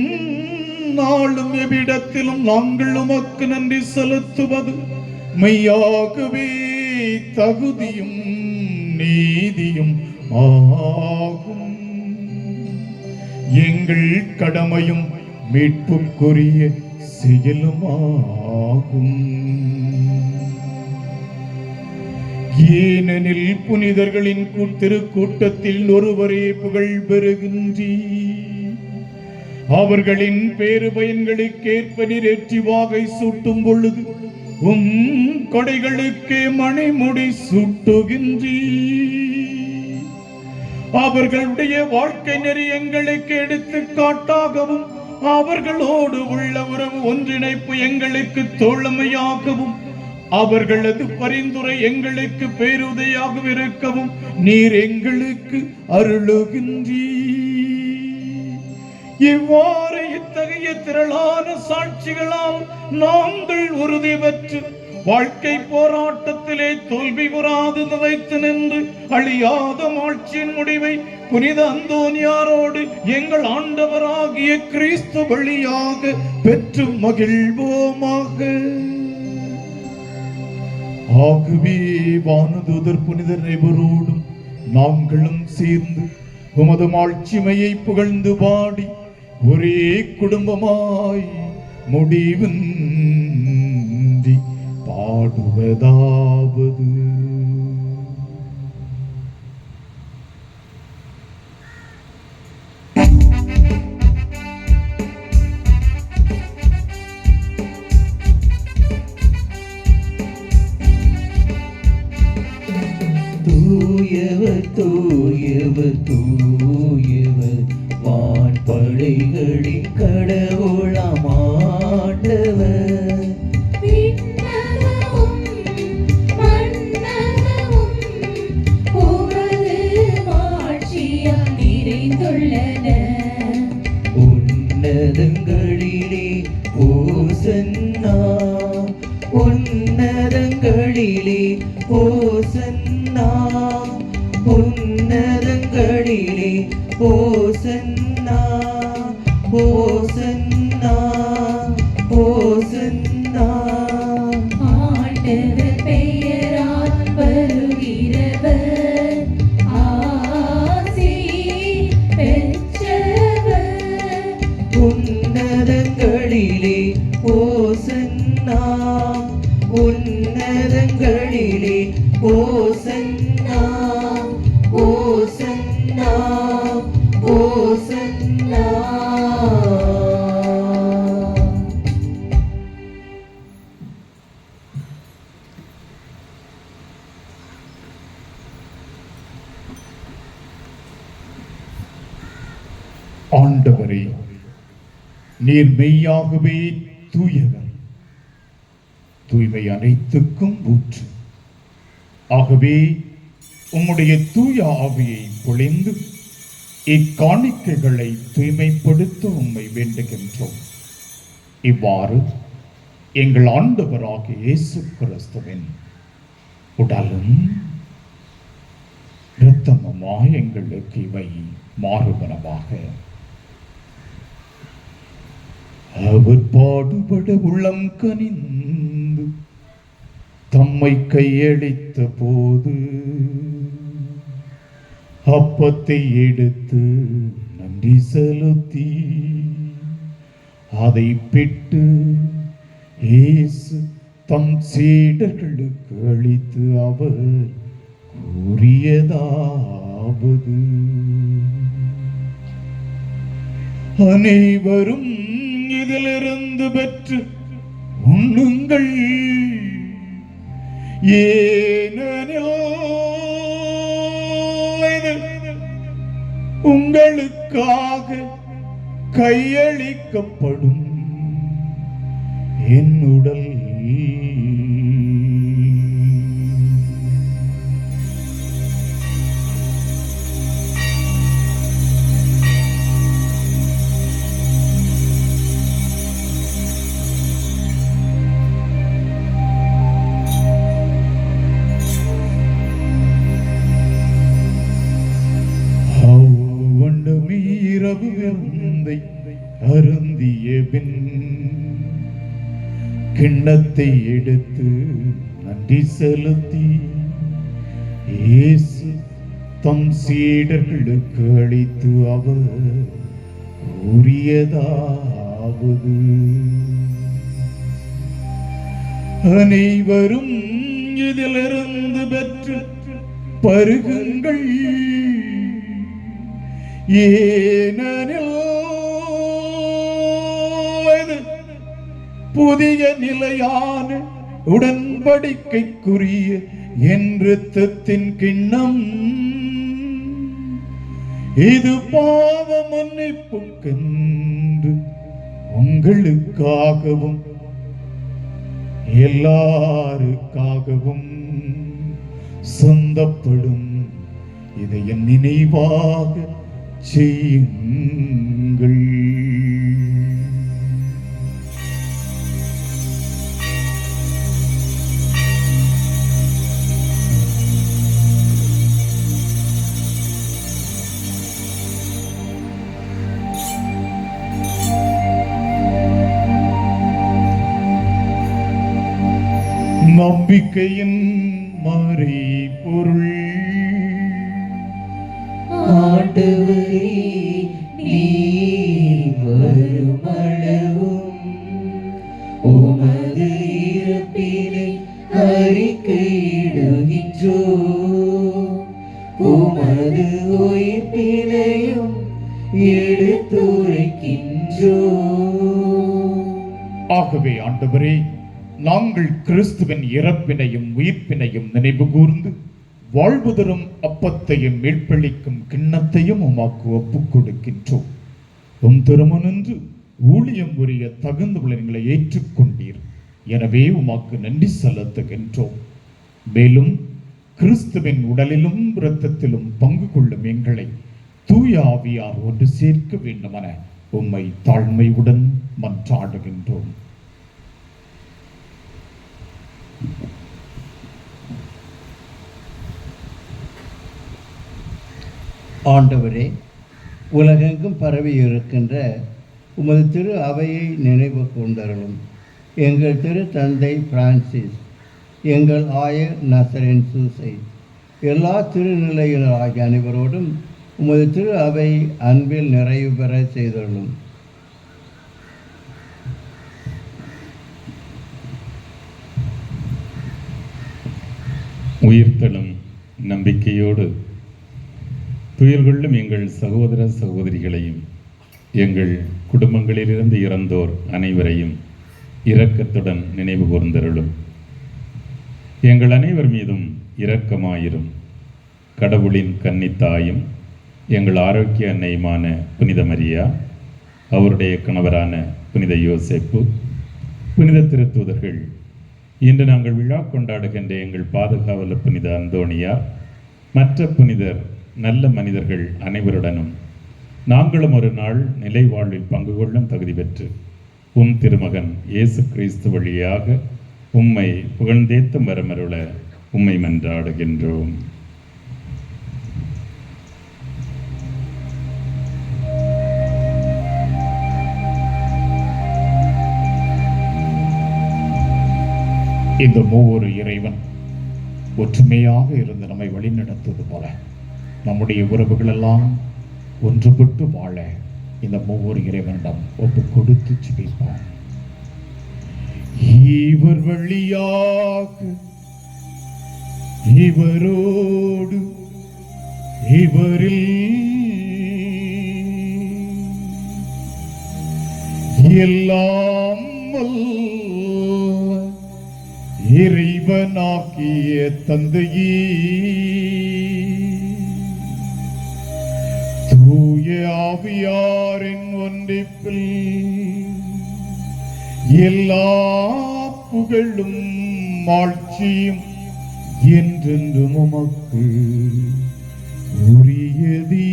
நாளும் எவ்விடத்திலும் நாங்கள் உமக்கு நன்றி செலுத்துவது மெய்யாகவே தகுதியும் நீதியும் ஆகும். எங்கள் கடமையும் மீட்புக்குரிய செயலுமாகும். ஏனெனில் புனிதர்களின் திருக்கூட்டத்தில் ஒருவரே புகழ் பெறுகின்றீர். அவர்களின் பேறு பயன்களுக்கேற்ப நிறைவேற்றி வாகை சூட்டும் பொழுது உம் கொடைகளுக்கே மணிமுடி சூட்டுகின்றீர். அவர்களுடைய வாழ்க்கை நெறி எங்களுக்கு எடுத்துக்காட்டாகவும் அவர்களோடு உள்ள உறவு ஒன்றிணைப்பு எங்களுக்கு தோழமையாகவும் அவர்களது பரிந்துரை எங்களுக்கு பேருதையாக இருக்கவும் நீர் எங்களுக்கு அருளுகின்றீர். இவ்வாறு இத்தகைய திரளான சாட்சிகளால் நாங்கள் உறுதி பெற்று வாழ்க்கை போராட்டத்திலே தோல்வி கூறாது நிலைத்து நின்று அழியாத மாட்சியின் முடிவை புனித அந்தோனியாரோடு எங்கள் ஆண்டவராகிய கிறிஸ்து வழியாக பெற்று மகிழ்வோமாக. ஆகவே வானதூதர் புனிதர் அனைவரோடும் நாங்களும் சேர்ந்து உமது மாட்சிமையை புகழ்ந்து பாடி ஒரே குடும்பமாய் முடிவின்றி பாடுவதாவது. தூயவர் தூயவர் தூயவர் வான்படைகளின் கடவுளாம் ஆண்டவர். விண்ணகமும் மண்ணகமும் உமது மாட்சியால் நிறைந்துள்ளன. உன்னதங்களிலே ஓசன்னா, உன்னதங்களிலே ஓசன்னா, உன்னதங்களிலே ஓசன்னா, ஓசன்னா, ஓசன்னா. ஆண்டவர் பெயரால் வருகிறவர் ஆசி பெற்றவர். உன்னதங்களிலே ஓசன்னா, உன்னதங்களிலே ஓசன்னா, ஓசன்னா, ஓசன்னா. ஆண்டவரே, நீர் மெய்யாகவே தூயவர், தூய்மை அனைத்துக்கும் ஊற்று. ஆகவே உம்முடைய தூய ஆவியை பொழிந்து இக்காணிக்கைகளை தூய்மைப்படுத்த உம்மை வேண்டுகின்றோம். இவ்வாறு எங்கள் ஆண்டவராகிய இயேசு கிறிஸ்துவின் உடலும் இரத்தமுமாய் எங்களுக்கு இவை மாறுபனவாக. அவர் பாடுபட உள்ளம் கனிந்து தம்மை கையளித்த போது அப்பத்தை எடுத்து நன்றி செலுத்தி அதை பெற்று இயேசு தம் சீடர்களுக்கு அளித்து அவர் கூறியதாவது: அனைவரும் இதிலிருந்து பெற்று உண்ணுங்கள், ஏனெனில் உங்களுக்காக கையளிக்கப்படும் என் உடல். இரவு விருந்தை அருந்திய பின் கிண்ணத்தை எடுத்து நன்றி செலுத்தி இயேசு தம் சீடர்களுக்கு அளித்து அவர் கூறியதாவது: அனைவரும் இதிலிருந்து பெற்று பருகுங்கள், ஏனெனில் புதிய நிலையான உடன்படிக்கைக்குரிய என் இரத்தத்தின் கிண்ணம். இது பாவ மன்னிப்புக்கென்று உங்களுக்காகவும் எல்லாருக்காகவும் சொந்தப்படும். இதை என் நினைவாக செய்யுங்கள். நம்பிக்கையின் மறைபொருள். ஆண்டவரே, நீர் வருமளவும் உமது இறப்பினை அறிக்கையிடுகின்றோம், உமது உயிர்ப்பினையும் எடுத்துரைக்கின்றோம். ஆகவே ஆண்டவரே, நாங்கள் கிறிஸ்துவின் இறப்பினையும் உயிர்ப்பினையும் நினைவு கூர்ந்து வாழ்வு தரும் அப்பத்தையும் மீட்பளிக்கும் கிண்ணத்தையும் உமாக்கு ஒப்புக் கொடுக்கின்றோம். உம் திருமணன்று ஊழியம் உரிய தகுந்தவர்களை ஏற்றுக்கொண்டீர். எனவே உமாக்கு நன்றி செலுத்துகின்றோம். மேலும் கிறிஸ்துவின் உடலிலும் இரத்தத்திலும் பங்கு கொள்ளும் எங்களை தூய ஆவியார் ஒன்று சேர்க்க வேண்டுமென உம்மை தாழ்மையுடன் மன்றாடுகின்றோம். ஆண்டவரே, உலகெங்கும் பரவி இருக்கின்ற உமது திரு அவையை நினைவு கொண்டருளும். எங்கள் திரு தந்தை பிரான்சிஸ், எங்கள் ஆயர் நசரேன் சூசை, எல்லா திருநிலையினர் ஆகிய அனைவரோடும் உமது திரு அவை அன்பில் நிறைவு பெற செய்தருளும். உயிர்த்தெழும் நம்பிக்கையோடு துயில் கொள்ளும் எங்கள் சகோதர சகோதரிகளையும் எங்கள் குடும்பங்களிலிருந்து இறந்தோர் அனைவரையும் இரக்கத்துடன் நினைவு கூர்ந்தருளும். எங்கள் அனைவர் மீதும் இரக்கமாயிரும். கடவுளின் கன்னித்தாயும் எங்கள் ஆரோக்கிய அன்னையுமான புனித மரியா, அவருடைய கணவரான புனித யோசேப்பு, புனித திருத்தூதர்கள், இன்று நாங்கள் விழா கொண்டாடுகின்ற எங்கள் பாதுகாவலர் புனித அந்தோணியார், மற்ற புனிதர் நல்ல மனிதர்கள் அனைவருடனும் நாங்களும் ஒரு நாள் நிலை வாழ்வில் பங்கு கொள்ளும் தகுதி பெற்று உம் திருமகன் இயேசு கிறிஸ்து வழியாக உம்மை புகழ்ந்தேத்து மரமருள உம்மை மன்றாடுகின்றோம். இந்த மூவொரு இறைவன் ஒற்றுமையாக இருந்து நம்மை வழிநடத்துவது போல நம்முடைய உறவுகளெல்லாம் ஒன்றுபட்டு வாழ இந்த மூவொரு இறைவனிடம் ஒப்பு கொடுத்து ஜெபிப்போம். இவர் வழியாக இவரோடு இவரில் எல்லாம் இறைவனாக்கிய தந்தையே, தூய ஆவியாரின் ஒன்றிப்பில் எல்லா புகழும் ஆட்சியும் என்றென்றும் உமக்கு உரியதே.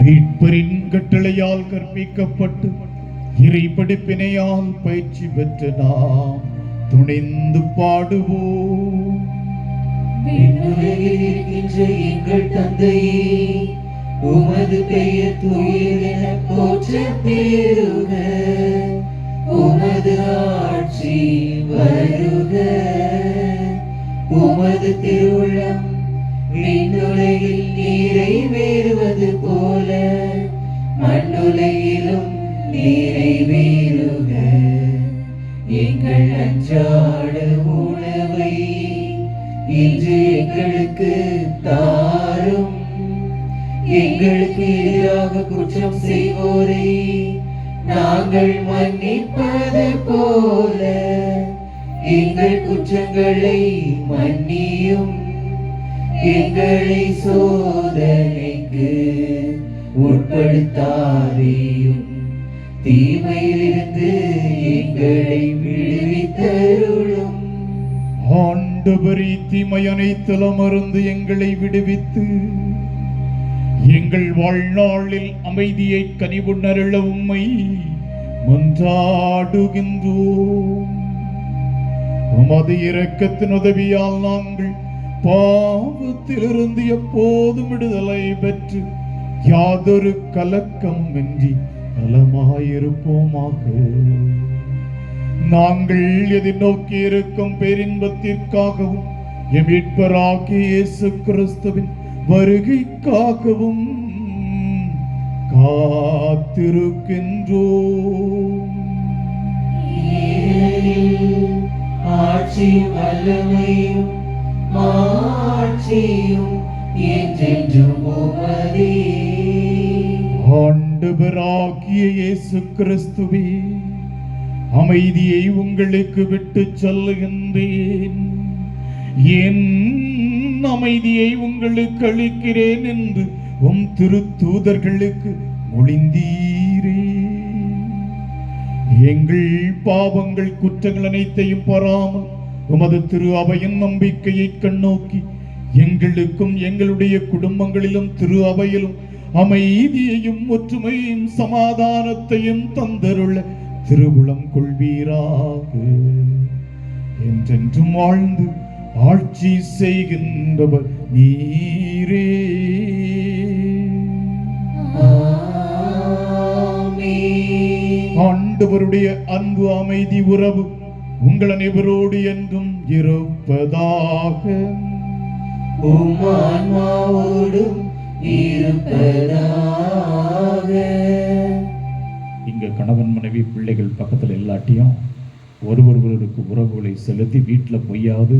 மீட்பரின் கட்டளையால் கற்பிக்கப்பட்டு இறை படிப்பினையால் பயிற்சி பெற்ற நாம் துணிந்து பாடுவோம். எங்கள் தந்தையே, உமது பெயர் தூயதென போற்றப் பெறுக. உமது ஆட்சி வருக. உமது திருவுள்ளம் விண்ணுலகில் நிறைவேறுவது போல மண்ணுலகிலும் நிறைவேறுக. எங்கள் அன்றாட உணவை இன்று எங்களுக்கு தாரும். எங்களுக்கு எதிராக குற்றம் செய்வோரை நாங்கள் மன்னிப்பது போல எங்கள் குற்றங்களை மன்னியும். எங்களை சோதனைக்கு உட்படுத்தாதேயும், தீமையிலிருந்து எங்களை விடுவித்தருளும். ஆண்டவரே, தீமை அனைத்திலுமிருந்து எங்களை விடுவித்து எங்கள் வாழ்நாளில் அமைதியை கனிவுணரள உம்மை மன்றாடுகின்றோம். உமது இரக்கத்தின் உதவியால் நாங்கள் பாவத்திலிருந்து எப்போதும் விடுதலை பெற்று யாதொரு கலக்கமின்றி நலமாயிருப்போமாக. நாங்கள் எதிர்நோக்கி இருக்கும் பேரின்பத்திற்காகவும் எம் மீட்பராகிய இயேசு கிறிஸ்துவின் வருகைக்காகவும் காத்திருக்கின்றோம். ஆட்சியும் வல்லமையும் மாட்சியும் என்றென்றும் உமதே. ஆண்டவராகிய இயேசு கிறிஸ்துவே, அமைதியை உங்களுக்கு விட்டு சொல்லுகின்றேன். என் அமைதியை உங்களுக்கு அளிக்கிறேன் என்று உம் திருத்தூதர்களுக்கு மொழிந்தீரே. எங்கள் பாவங்கள் குற்றங்கள் அனைத்தையும் பாராமல் உமது திரு அவையின் நம்பிக்கையை கண்ணோக்கி எங்களுக்கும் எங்களுடைய குடும்பங்களிலும் திரு அவையிலும் அமைதியையும் ஒற்றுமையும் சமாதானத்தையும் தந்தருள திருவுளம் கொள்வீராக. என்றென்றும் வாழ்ந்து ஆட்சி செய்கின்றவர் நீரே. ஆண்டவருடைய அன்பு அமைதி உறவு உங்கள் அனைவரோடு என்றும் இருப்பதாக. இங்க கணவன் மனைவி பிள்ளைகள் பக்கத்தில் இல்லாட்டியும் ஒருவருக்கு உறவுகளை செலுத்தி வீட்டில் பொய்யாது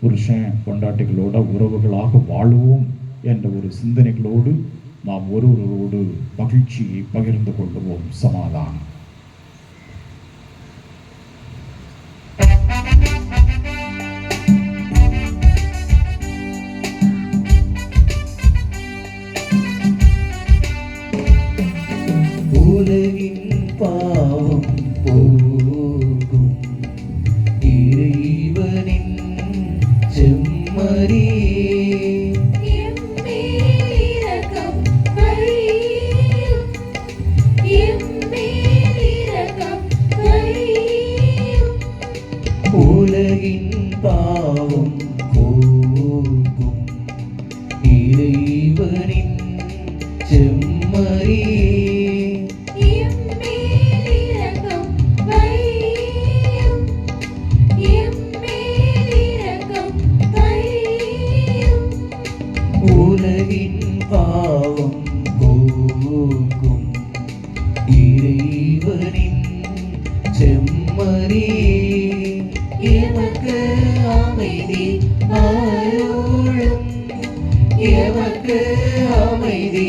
புருஷன் கொண்டாட்டிகளோட உறவுகளாக வாழுவோம் என்ற ஒரு சிந்தனைகளோடு நாம் ஒருவரோடு மகிழ்ச்சியை பகிர்ந்து கொள்வோம். சமாதானம். உலகின் பாவம் போக்கும் இறைவனின் செம்மறியே எமக்கு அமைதி அருளும், எமக்கு அமைதி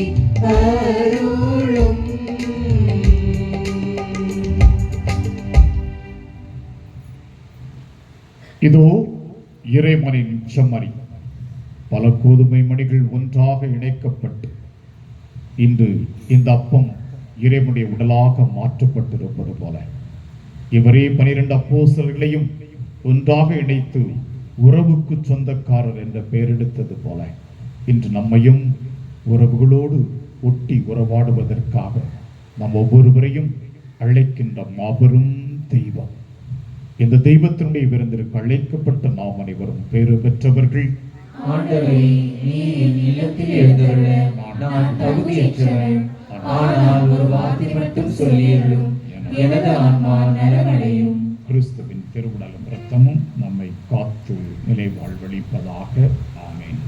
அருளும். இதோ இறைவனின் செம்மறி. பல கோதுமை மணிகள் ஒன்றாக இணைக்கப்பட்டு இன்று இந்த அப்பம் இறைவனுடைய உடலாக மாற்றப்பட்டிருப்பது போல இவரே 12 அப்போஸ்தலர்களையும் ஒன்றாக இணைத்து உறவுக்கு சொந்தக்காரர் என்ற பெயரெடுத்தது போல இன்று நம்மையும் உறவுகளோடு ஒட்டி உறவாடுவதற்காக நம் ஒவ்வொருவரையும் அழைக்கின்ற மாபெரும் தெய்வம். இந்த தெய்வத்தினுடைய விருந்திற்கு அழைக்கப்பட்ட நாம் அனைவரும் பேறு பெற்றவர்கள். ஆண்டவரே, நீர் என் இல்லத்தில் எழுந்தருள நான் தகுதியற்றவன். ஆனால் ஒரு வார்த்தை மட்டும் சொல்லியருளும், எனது ஆன்மா நலமடையும். கிறிஸ்துவின் திருவுடலும் இரத்தமும் நம்மை காத்து நிலை வாழ்வளிப்பதாக. ஆமென்.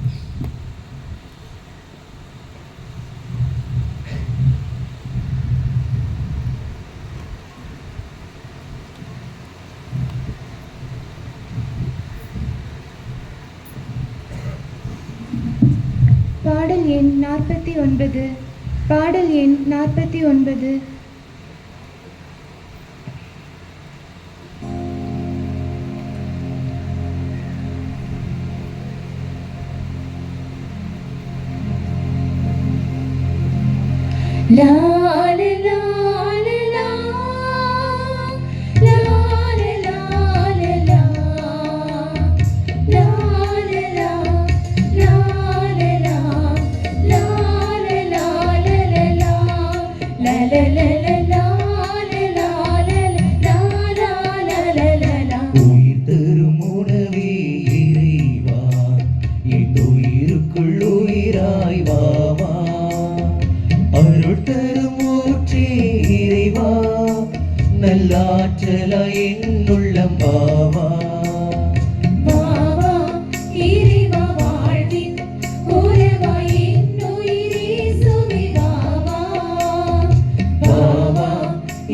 பாடல் எண் 49. பாடல் எண் 49. லா லா லா லா லா லா லா லா உயிர் தரும் உணவே இறைவா, என் உயிருக்குள் உயிராய் வாவா. அருள் தரும் ஊற்றே இறைவா, நல்லாற்றலாய் என்னுள்ளம் வாவா.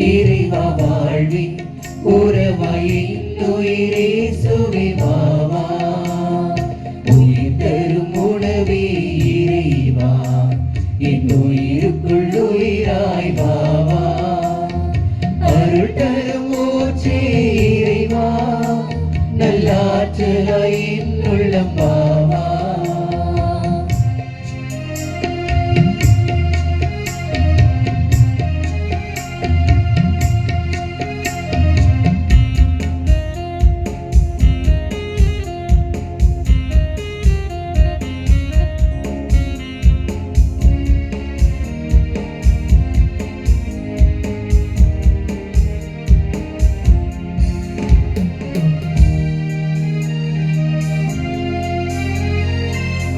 இறைவா வாழ்வின் உறவாய் உயிரே சுவை வாவா. உயிர் தரும் உணவே இறைவா, என் உயிருக்குள் உயிராய் வாவா. அருள் தரும் ஊற்றே இறைவா, நல்லாற்றலாய் என்னுள்ளம் வாவா.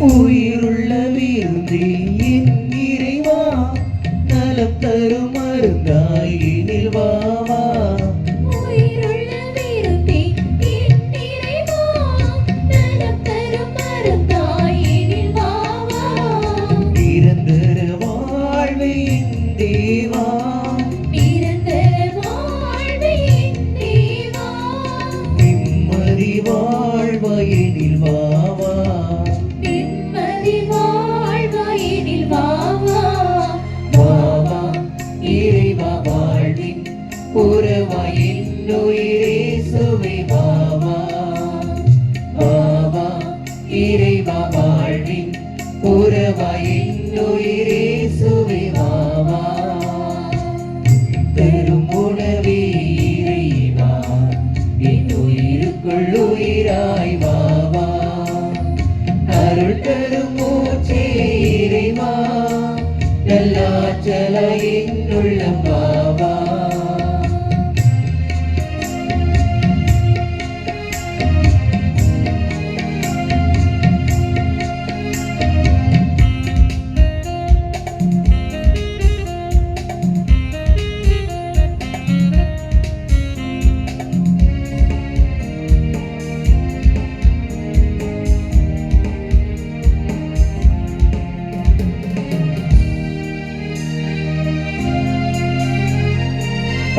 உயிருள்ள விருந்தே என் இறைவா, நலம் தரும் மருந்தாய் எனில் வாவா. நிரந்தர வாழ்வை என் தேவா, நிம்மதி வாழ்வை எனில் வாவா. வாவா இறைவா வாழ்வின் உறவாய் என்னுயிரே சுவை வாவா. வாவா இறைவா வாழ்வின் உறவாய் என்னுயிரே சுவை வாவா. தரும் உணவே இறைவா, என் உயிருக்குள் உயிராய் வாவா. அருள் தரும் மூச்சே இறைவா, நல்லாற்றலாய் என்னுள்ளம் வாவா.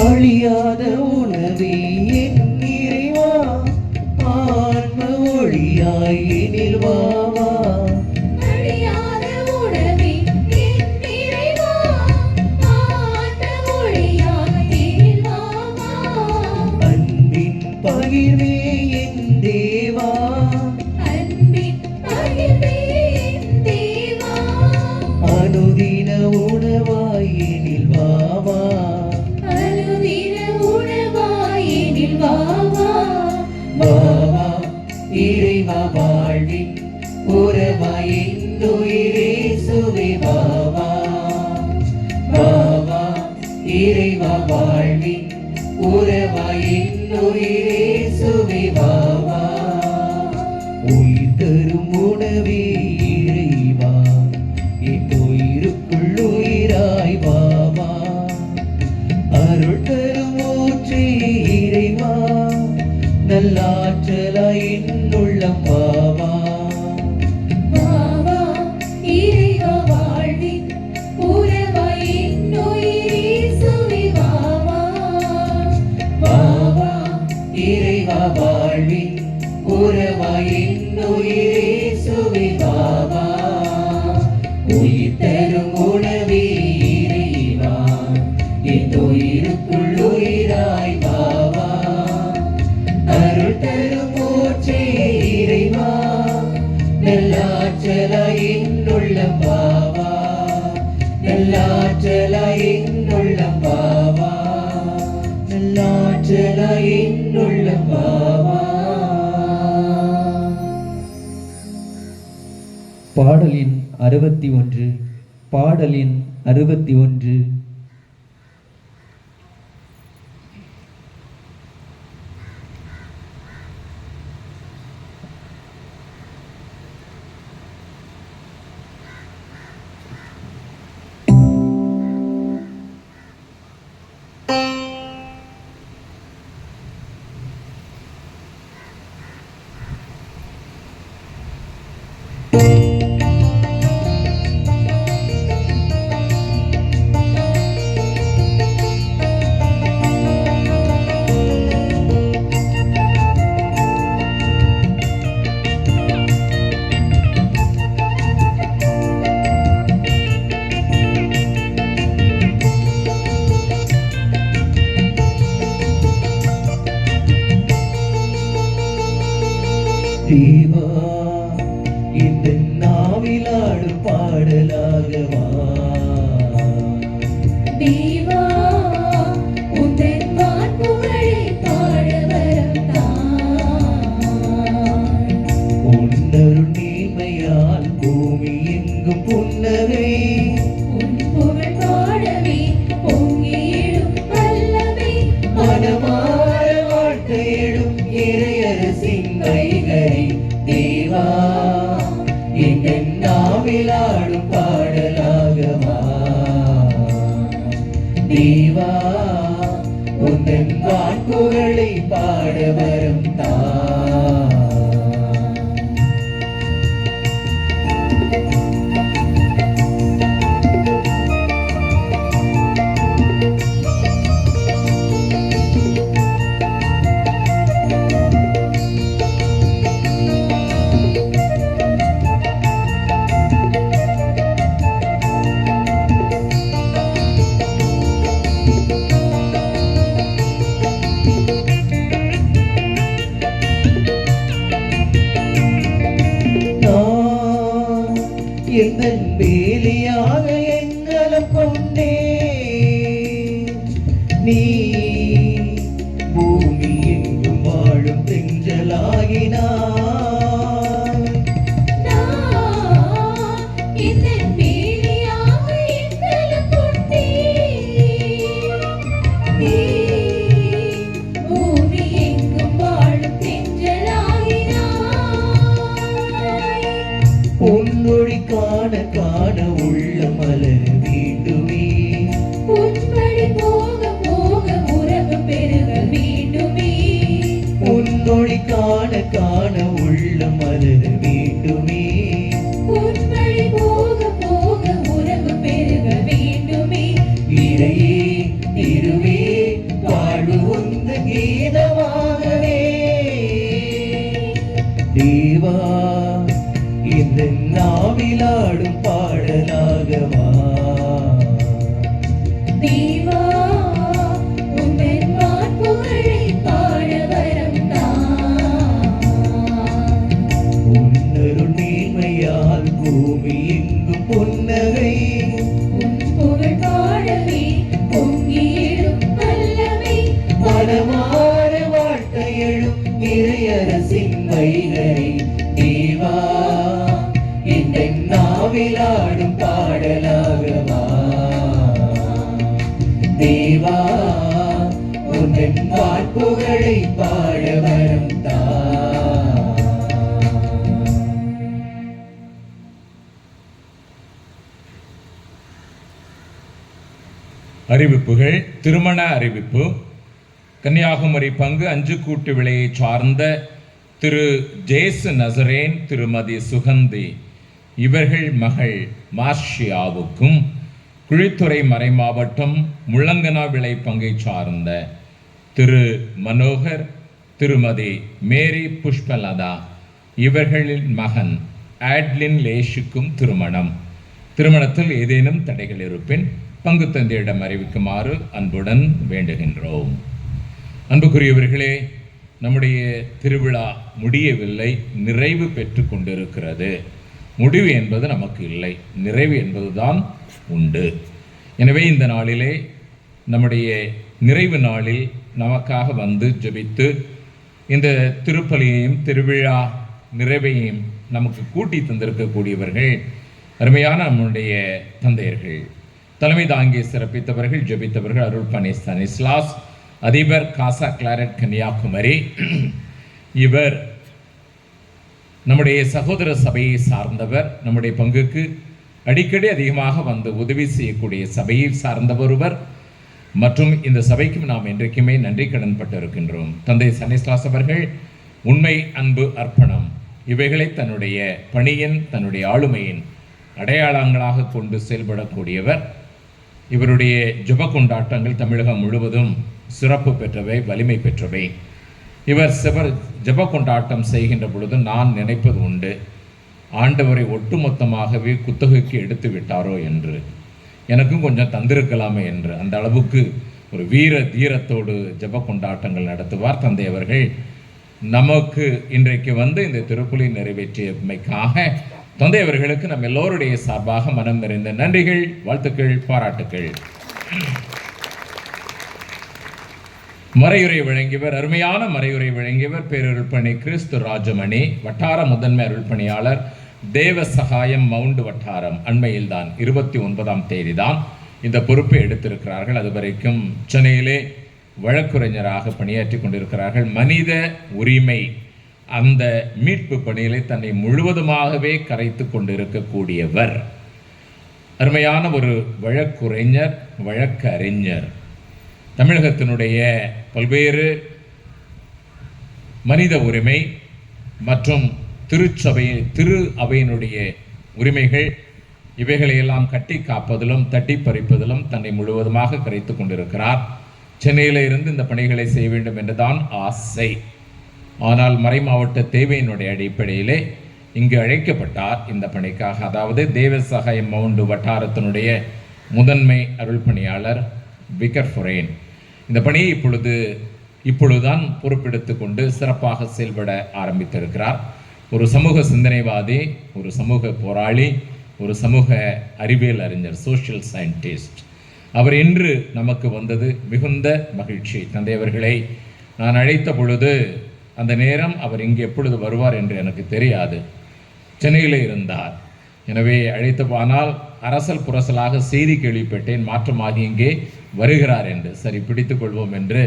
அழியாத உணவே என் இறைவா, ஆன்ம ஒளியாய் எனில் வாவா. அழியாத உணவே என் இறைவா, ஆன்ம ஒளியாய் எனில் வாவா. அன்பின் பகிர்வே என் தேவா, அன்பின் பகிர்வே என் தேவா. அனுதின உணவாய் எனில் வாவா. அனுதின உணவாய் எனில் வாவா. வாவா இறைவா, வாழ்வின் உறவாய் என்னுயிரே சுவே வாவா. வாவா இறைவா, வாழ்வின் உறவாய் என்னுயிரே சுவே வாவா. உயிர் தரும் உணவே இறைவா, என் உயிருக்குள் உயிராய் வாவா. அருள் தரும் ஊற்றே இறைவா, நல்லாற்றலாய் என்னுள்ளம் வாவா. வாவா இறைவா, வாழ்வின் உறவாய் என்னுயிரே சுவே வாவா. வாவா இறைவா, வாழ்வின் உறவாய் என்னுயிரே சுவே வாவா. உயிர் தரும் உணவே இறைவா, என் உயிருக்குள் உயிராய் வாவா. அருள் தரும் ஊற்றே இறைவா, நல்லாற்றலாய் என்னுள்ளம் வாவா. நல்லாற்றலாய் என்னுள்ளம் வாவா. நல்லாற்றலாய் என்னுள்ளம் வாவா. பாடலின் 61. பாடலின் 61. தேவா, இந்த நாவிலாடும் பாடலாகவா. தேவா, உந்தன் வான்புகழை பாட வரம் தார். உன்னருள் நீமையால் பூமி எங்கும் புன்னகை. உன் புகழ் பாடவே பொங்கி எழும் பல்லவி. மனமார வாழ்க்கையிடும் இறையரசின் கைகளை. தேவா, இந்த நாவிலாடும் பாடலாகவா. தேவா, உந்தன் வான்புகழை பாட வரம் தார். எந்தன் வேலியாக எங்கலம் கொண்டே நீ பூமி எங்கும் வாழும் தென்றலாகினாய். இதன் வேலியாக எங்கலம் கொண்டே நீ பூமி எங்கும் வாழும் தென்றலாகினாய். உன்னொழி காண காண உள்ள மலர வேண்டுமே. உன்படி போக போக உறவு பெருக வேண்டுமே. உன்னொழி காண காண உள்ள மலர வேண்டுமே. உன்படி போக போக உறவு பெருக வேண்டுமே. இறையே திருவே புன்னகை உன் புகழ் பாடவே பொங்கி எழும் வல்லமை மனமாற வாழ்க்கை எழும் இறையரசின் வைகரை நீவா என் நாவிலாடும் பாடலாகவா தேவா உன் வாழ்ப்புகழை பாட வரம் தா. அறிவிப்புகள். திருமண அறிவிப்பு. கன்னியாகுமரி பங்கு 5 கூட்டு விலையை சார்ந்த திரு ஜேசு நசரேன், திருமதி சுகந்தி இவர்கள் மகள் மார்ஷியாவுக்கும், குழித்துறை மறைமாவட்டம் முள்ளங்கனா விளை பங்கை சார்ந்த திரு மனோகர், திருமதி மேரி புஷ்பலதா இவர்களின் மகன் ஆட்லின் லேஷுக்கும் திருமணம். திருமணத்தில் ஏதேனும் தடைகள் இருப்பின் பங்கு தந்தையிடம் அறிவிக்குமாறு அன்புடன் வேண்டுகின்றோம். அன்புக்குரியவர்களே, நம்முடைய திருவிழா முடியவில்லை, நிறைவு பெற்று கொண்டிருக்கிறது. முடிவு என்பது நமக்கு இல்லை, நிறைவு என்பதுதான் உண்டு. எனவே இந்த நாளிலே, நம்முடைய நிறைவு நாளில் நமக்காக வந்து ஜெபித்து இந்த திருப்பலியையும் திருவிழா நிறைவையும் நமக்கு கூட்டி தந்திருக்கக்கூடியவர்கள் அருமையான நம்முடைய தந்தையர்கள். தலைமை தாங்கி சிறப்பித்தவர்கள், ஜெபித்தவர்கள் அருள்பணி ஸ்தானிஸ்லாஸ், அதிபர் காசா கிளாரட் கன்னியாகுமரி. இவர் நம்முடைய சகோதர சபையை சார்ந்தவர், நம்முடைய பங்குக்கு அடிக்கடி அதிகமாக வந்து உதவி செய்யக்கூடிய சபையை சார்ந்த ஒருவர். மற்றும் இந்த சபைக்கும் நாம் என்றைக்குமே நன்றி கடன் பட்டு இருக்கின்றோம். தந்தை ஸ்தானிஸ்லாஸ் அவர்கள் உண்மை, அன்பு, அர்ப்பணம் இவைகளை தன்னுடைய பணியின், தன்னுடைய ஆளுமையின் அடையாளங்களாக கொண்டு செயல்படக்கூடியவர். இவருடைய ஜெப கொண்டாட்டங்கள் தமிழகம் முழுவதும் சிறப்பு பெற்றவை, வலிமை பெற்றவை. இவர் ஜெப கொண்டாட்டம் செய்கின்ற பொழுது நான் நினைப்பது உண்டு, ஆண்டவரை ஒட்டுமொத்தமாகவே குத்தகைக்கு எடுத்து விட்டாரோ என்று. எனக்கும் கொஞ்சம் தந்திருக்கலாமே என்று. அந்த அளவுக்கு ஒரு வீர தீரத்தோடு ஜெப கொண்டாட்டங்கள் நடத்துவார் தந்தை அவர்கள். நமக்கு இன்றைக்கு வந்து இந்த திருப்பலி நிறைவேற்றியமைக்காக தந்தை அவர்களுக்கு நம் எல்லோருடைய சார்பாக மனம் நிறைந்த நன்றிகள், வாழ்த்துக்கள், பாராட்டுக்கள். மறையுரை வழங்கியவர், அருமையான மறையுரை வழங்கியவர் பேரருள்பணி கிறிஸ்து ராஜமணி, வட்டார முதன்மை அருள்பணியாளர் தேவ சகாயம் மவுண்ட் வட்டாரம். அண்மையில் தான் 29ஆம் தேதி தான் இந்த பொறுப்பை எடுத்திருக்கிறார்கள். அது வரைக்கும் சென்னையிலே வழக்குரைஞராக பணியாற்றி கொண்டிருக்கிறார்கள். மனித உரிமை அந்த மீட்பு பணியிலே தன்னை முழுவதுமாகவே கரைத்து கொண்டிருக்கக்கூடியவர். அருமையான ஒரு வழக்குரைஞர், வழக்கறிஞர். தமிழகத்தினுடைய பல்வேறு மனித உரிமை மற்றும் திரு அவையினுடைய உரிமைகள் இவைகளையெல்லாம் கட்டி காப்பதிலும் தட்டி பறிப்பதிலும் தன்னை முழுவதுமாக கரைத்து கொண்டிருக்கிறார். சென்னையில் இருந்து இந்த பணிகளை செய்ய வேண்டும் என்றுதான் ஆசை. ஆனால் மறை மாவட்ட தேவையினுடைய அடிப்படையிலே இங்கு அழைக்கப்பட்டார் இந்த பணிக்காக. அதாவது தேவ சகாயம் மவுண்டு வட்டாரத்தினுடைய முதன்மை அருள் பணியாளர் விக்கர் ஃபொரேன் இந்த பணியை இப்பொழுதுதான் பொறுப்பெடுத்து கொண்டு சிறப்பாக செயல்பட ஆரம்பித்திருக்கிறார். ஒரு சமூக சிந்தனைவாதி, ஒரு சமூக போராளி, ஒரு சமூக அறிவியல் அறிஞர், சோஷியல் சயின்டிஸ்ட். அவர் இன்று நமக்கு வந்தது மிகுந்த மகிழ்ச்சி. தந்தை அவர்களை நான் அழைத்த பொழுது அந்த நேரம் அவர் இங்கே எப்பொழுது வருவார் என்று எனக்கு தெரியாது. சென்னையில் இருந்தார். எனவே அழைத்து போனால் அரசல் புரசலாக செய்தி கேள்விப்பட்டேன், மாற்றமாகி இங்கே வருகிறார் என்று. சரி, பிடித்துக் கொள்வோம் என்று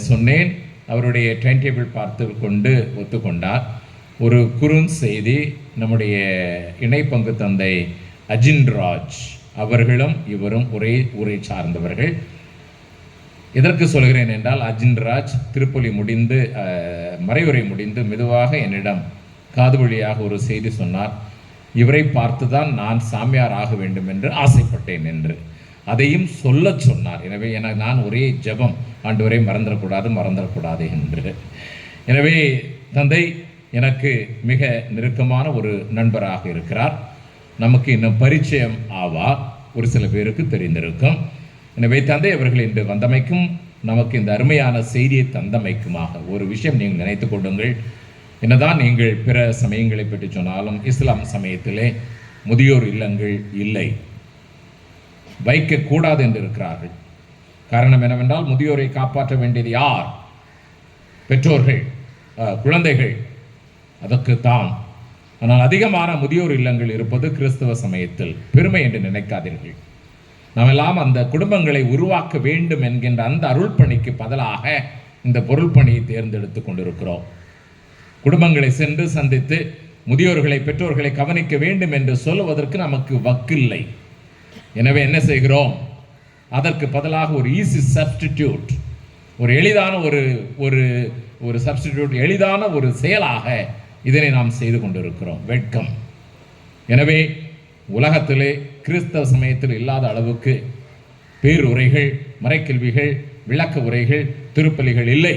சொன்னேன். அவருடைய டைம் டேபிள் பார்த்து கொண்டு ஒத்துக்கொண்டார். ஒரு குறுஞ்செய்தி நம்முடைய இணை பங்கு தந்தை அஜின்ராஜ் அவர்களும் இவரும் ஒரே ஊரை சார்ந்தவர்கள். எதற்கு சொல்கிறேன் என்றால், அஜின்ராஜ் திருப்பலி முடிந்து மறைவுரை முடிந்து மெதுவாக என்னிடம் காது வழியாக ஒரு செய்தி சொன்னார். இவரை பார்த்து தான் நான் சாமியார் ஆக வேண்டும் என்று ஆசைப்பட்டேன் என்று அதையும் சொல்ல சொன்னார். எனவே நான் ஒரே ஜெபம், ஆண்டவரை மறந்துடக்கூடாது என்று. எனவே தந்தை எனக்கு மிக நெருக்கமான ஒரு நண்பராக இருக்கிறார். நமக்கு இன்னும் பரிச்சயம் ஆவார், ஒரு சில பேருக்கு தெரிந்திருக்கும். எனவே தந்தை அவர்கள் இன்று வந்தமைக்கும் நமக்கு இந்த அருமையான செய்தியை தந்தமைக்குமாக ஒரு விஷயம் நீங்கள் நினைத்து கொள்ளுங்கள். என்னதான் நீங்கள் பிற சமயங்களை பற்றி சொன்னாலும், இஸ்லாம் சமயத்திலே முதியோர் இல்லங்கள் இல்லை, வைக்கக்கூடாது என்று இருக்கிறார்கள். காரணம் என்னவென்றால் முதியோரை காப்பாற்ற வேண்டியது யார்? பெற்றோர்கள், குழந்தைகள். அதற்கு தான். ஆனால் அதிகமான முதியோர் இல்லங்கள் இருப்பது கிறிஸ்தவ சமயத்தில். பெருமை என்று நினைக்காதீர்கள். நாம் எல்லாம் அந்த குடும்பங்களை உருவாக்க வேண்டும் என்கின்ற அந்த அருள் பணிக்கு பதிலாக இந்த பொருள் பணியை தேர்ந்தெடுத்து கொண்டிருக்கிறோம். குடும்பங்களை சென்று சந்தித்து முதியோர்களை, பெற்றோர்களை கவனிக்க வேண்டும் என்று சொல்லுவதற்கு நமக்கு வக்கில்லை. எனவே என்ன செய்கிறோம்? அதற்கு பதிலாக ஒரு ஈஸி சப்ஸ்டிடியூட், ஒரு எளிதான ஒரு சப்ஸ்டிடியூட், எளிதான ஒரு செயலாக இதனை நாம் செய்து கொண்டிருக்கிறோம். வெட்கம். எனவே உலகத்திலே கிறிஸ்தவ சமயத்தில் இல்லாத அளவுக்கு பேருரைகள், மறைக்கல்விகள், விளக்க உரைகள், திருப்பலிகள் இல்லை.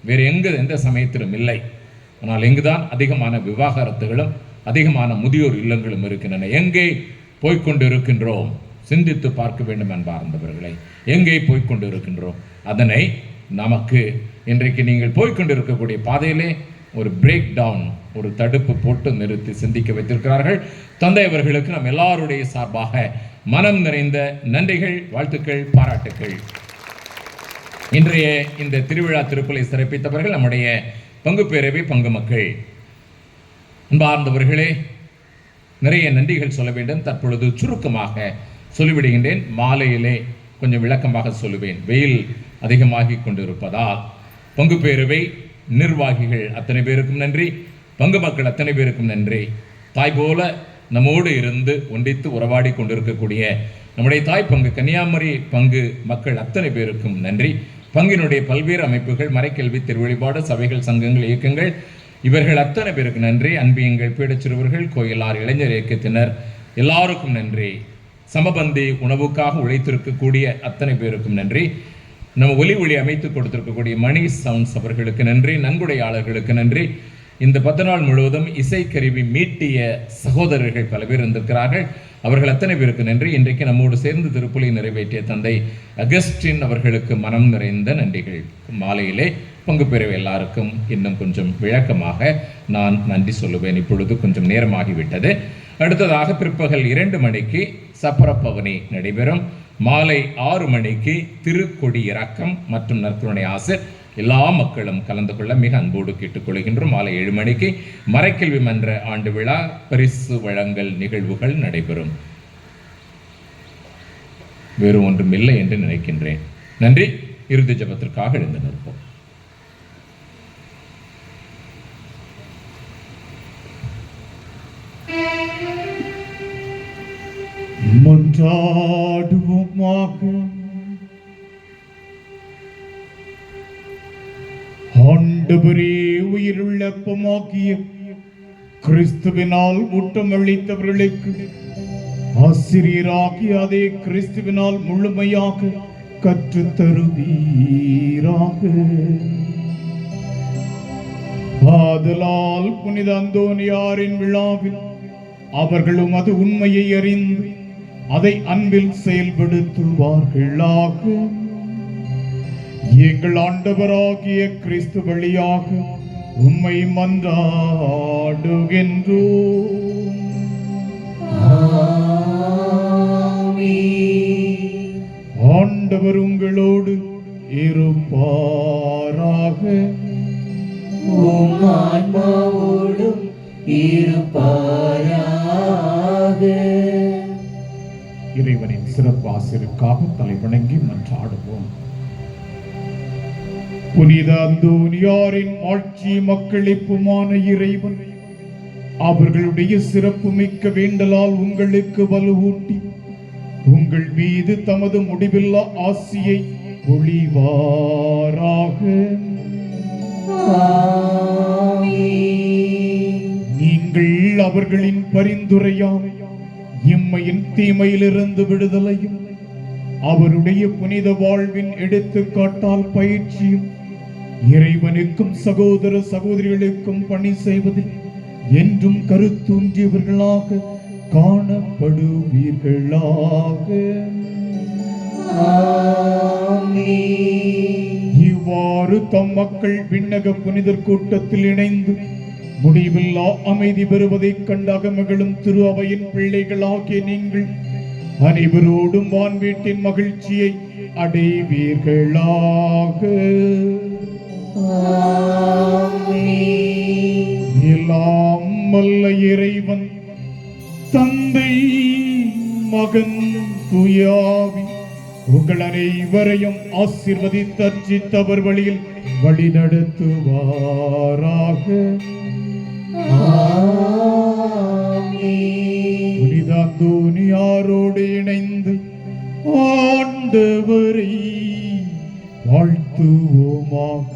வேறு எந்த சமயத்திலும் இல்லை. ஆனால் இங்குதான் அதிகமான விவாகரத்துகளும் அதிகமான முதியோர் இல்லங்களும் இருக்கின்றன. எங்கே போய்கொண்டு இருக்கின்றோம்? சிந்தித்து பார்க்க வேண்டும் என்பார்ந்தவர்களை. எங்கே போய்கொண்டு இருக்கின்றோம்? அதனை நமக்கு இன்றைக்கு நீங்கள் போய்கொண்டு இருக்கக்கூடிய பாதையிலே ஒரு பிரேக் டவுன், ஒரு தடுப்பு போட்டு நிறுத்தி சிந்திக்க வைத்திருக்கிறார்கள். தந்தை அவர்களுக்கு நம் எல்லாருடைய சார்பாக மனம் நிறைந்த நன்றிகள், வாழ்த்துக்கள், பாராட்டுக்கள். இன்றைய இந்த திருவிழா திருப்பலை சிறப்பித்தவர்கள் நம்முடைய பங்கு பேரவை பங்கு மக்கள். அன்பார்ந்தவர்களே, நிறைய நன்றிகள் சொல்ல வேண்டும். தற்பொழுது சுருக்கமாக சொல்லிவிடுகின்றேன். மாலையிலே கொஞ்சம் விளக்கமாக சொல்லுவேன். வெயில் அதிகமாகி கொண்டிருப்பதால் பங்கு பேரவை நிர்வாகிகள் அத்தனை பேருக்கும் நன்றி, பங்கு மக்கள் அத்தனை பேருக்கும் நன்றி. தாய் போல நம்மோடு இருந்து ஒன்றித்து உறவாடி கொண்டிருக்கக்கூடிய நம்முடைய தாய் பங்கு கன்னியாகுமரி பங்கு மக்கள் அத்தனை பேருக்கும் நன்றி. பங்கினுடைய பல்வேறு அமைப்புகள், மறைக்கல்வி, திருவழிபாடு, சபைகள், சங்கங்கள், இயக்கங்கள், இவர்கள் அத்தனை பேருக்கு நன்றி. அன்பியங்கள், பீடச்சிறுவர்கள், கோயிலார் இளைஞர் இயக்கத்தினர் எல்லாருக்கும் நன்றி. சமபந்தி உணவுக்காக உழைத்திருக்கக்கூடிய அத்தனை பேருக்கும் நன்றி. நம்ம ஒலி அமைத்து கொடுத்திருக்கக்கூடிய மணி சவுண்ட்ஸ் அவர்களுக்கு நன்றி. நன்கொடையாளர்களுக்கு நன்றி. இந்த 10 நாள் முழுவதும் இசைக்கருவி மீட்டிய சகோதரர்கள் பல பேர் இருந்திருக்கிறார்கள். அவர்கள் அத்தனை பேருக்கு நன்றி. இன்றைக்கு நம்மோடு சேர்ந்து திருப்பலி நிறைவேற்றிய தந்தை அகஸ்டின் அவர்களுக்கு மனம் நிறைந்த நன்றிகள். மாலையிலே பங்கு பெறவே எல்லாருக்கும் இன்னும் கொஞ்சம் விளக்கமாக நான் நன்றி சொல்லுவேன். இப்பொழுது கொஞ்சம் நேரமாகிவிட்டது. அடுத்ததாக பிற்பகல் 2 மணிக்கு சப்பரப்பவனி நடைபெறும். மாலை 6 மணிக்கு திருக்கொடி இறக்கம் மற்றும் நற்கருணை ஆசிர் எல்லா மக்களும் கலந்து கொள்ள மிக அன்போடு கேட்டுக்கொள்கின்றோம். மாலை 7 மணிக்கு மறைக்கல்வி மன்ற ஆண்டு விழா பரிசு வழங்கல் நிகழ்வுகள் நடைபெறும். வேறு ஒன்றும் இல்லை என்று நினைக்கின்றேன். நன்றி. இறுதி ஜெபத்திற்காக எழுந்து நிற்போம். மன்றாடுவோமாக. ஆண்டவரே, உயிருள்ளப்பமாகிய கிறிஸ்துவினால் ஊட்டமளித்தவர்களுக்கு ஆசிரியராகி அதே கிறிஸ்துவினால் முழுமையாக கற்றுத்தருவீராக. ஆதலால் புனித அந்தோனியாரின் விழாவில் அவர்களும் அது உண்மையை அறிந்து அதை அன்பில் செயல்படுத்துவார்களாக. எங்கள் ஆண்டவராகிய கிறிஸ்து வழியாக உம்மை மன்றாடுகின்றோம். ஆண்டவர் உங்களோடு இருப்பாராக. ஆன்மாவோடும் இருப்பாராக. இறைவனின் சிறப்பு ஆசிரியருக்காக தலைவணங்கி மன்றாடுவோம். புனித அந்தோனியாரின் ஆட்சி மக்களிப்புமான இறைவன் அவர்களுடைய சிறப்பு மிக்க வேண்டலால் உங்களுக்கு வலுவூட்டி உங்கள் மீது தமது முடிவில்லா ஆசியை பொழிவாராக. நீங்கள் அவர்களின் பரிந்துரையால் இம்மையின் தீமையிலிருந்து விடுதலையும் அவருடைய புனித வாழ்வின் எடுத்துக்காட்டால் பயிற்சியும் இறைவனுக்கும் சகோதர சகோதரிகளுக்கும் பணி செய்வதில் என்றும் கருத்தூன்றியவர்களாக காணப்படுவீர்களாக. இவ்வாறு தம் மக்கள் விண்ணக புனிதர் கூட்டத்தில் இணைந்து முடிவில்லா அமைதி பெறுவதைக் கண்டாக மகளும் திரு அவையின் பிள்ளைகளாகிய நீங்கள் அனைவரோடும் வான் வீட்டின் மகிழ்ச்சியை அடைவீர்களாக. எல்லாம் வல்ல இறைவன் தந்தை மகன் தூயாவி உங்கள் அனைவரையும் ஆசீர்வதித்தர்ச்சித்தவர் வழியில் வழிநடத்துவாராக. புனித அந்தோனியாரோடு இணைந்து ஆண்டவரை வாழ்த்துவோமாக.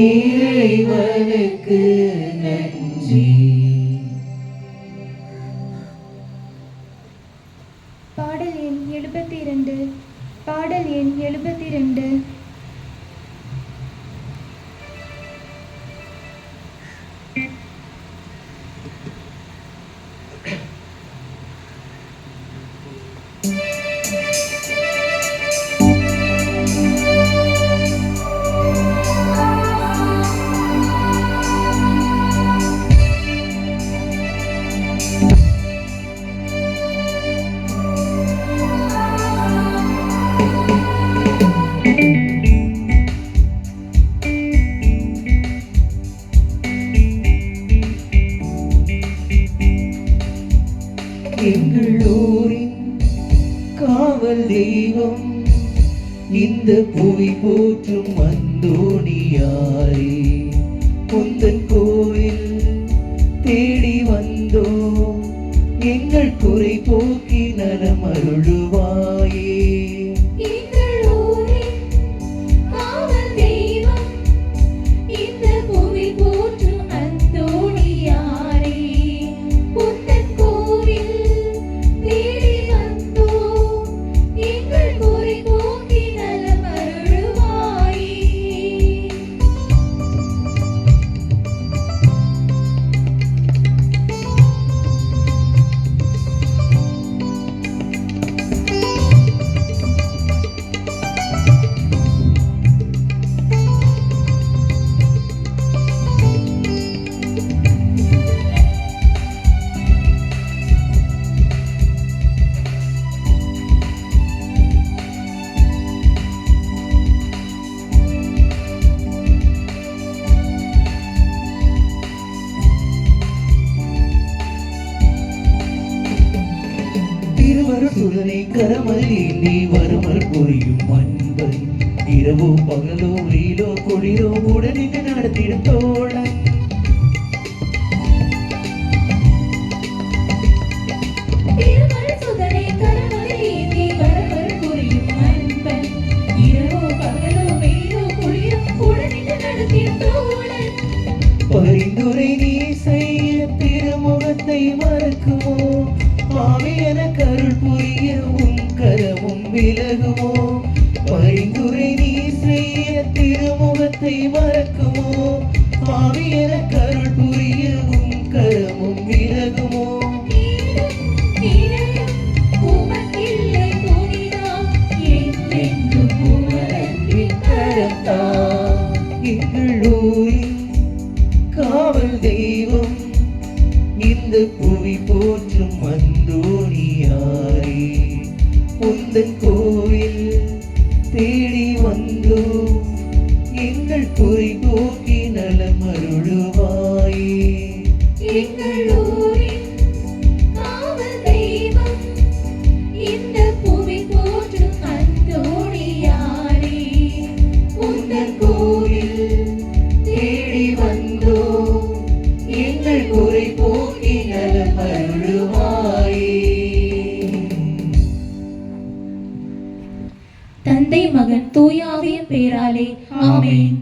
இறைவனுக்கு நன்றி. பாடல் எண் 72. பாடல் எண் 72. எங்களோரின் காவல் தெய்வம் இந்த புவி போற்றும் அந்தோணியாரே, உந்தன் கோயில் தேடி வந்தோம், எங்கள் குறை போக்கி நலம் அருளுவாயே. திருவருசுரனை கரமல் ஏந்தி வருமல் புரியும் அன்பை, இரவோ பகலோ வெயிலோ குளிரோ உடனிட்டு நடத்திடும் தோழன். பரிந்துரை நீ செய்ய திருமுகத்தை மறக்குமோ, ஆவியன கருள் புரிய உன் கரமும் விலகுமோ. பரிந்துரை நீ செய்ய திருமுகத்தை மறக்குமோ, ஆவியன கருள் புரிய உன் கரமும் விலகுமோ. எங்களோரின் காவல் தெய்வம் இந்த புவி போற்றும் அந்தோணியாரே, உந்தன் கோவில் தேடி வந்தோம், எங்கள் குறை போக்கி நலம் அருளுவாயே. எங்களோரின் காவல் தெய்வம் இந்த புவி போற்றும் அந்தோணியாரே, உந்தன் கோவில் தேடி வந்தோம், எங்கள் குறை போக்கி நலம் அருளுவாயே. தந்தை மகன் தூய ஆவியின் பேராலே ஆமென்.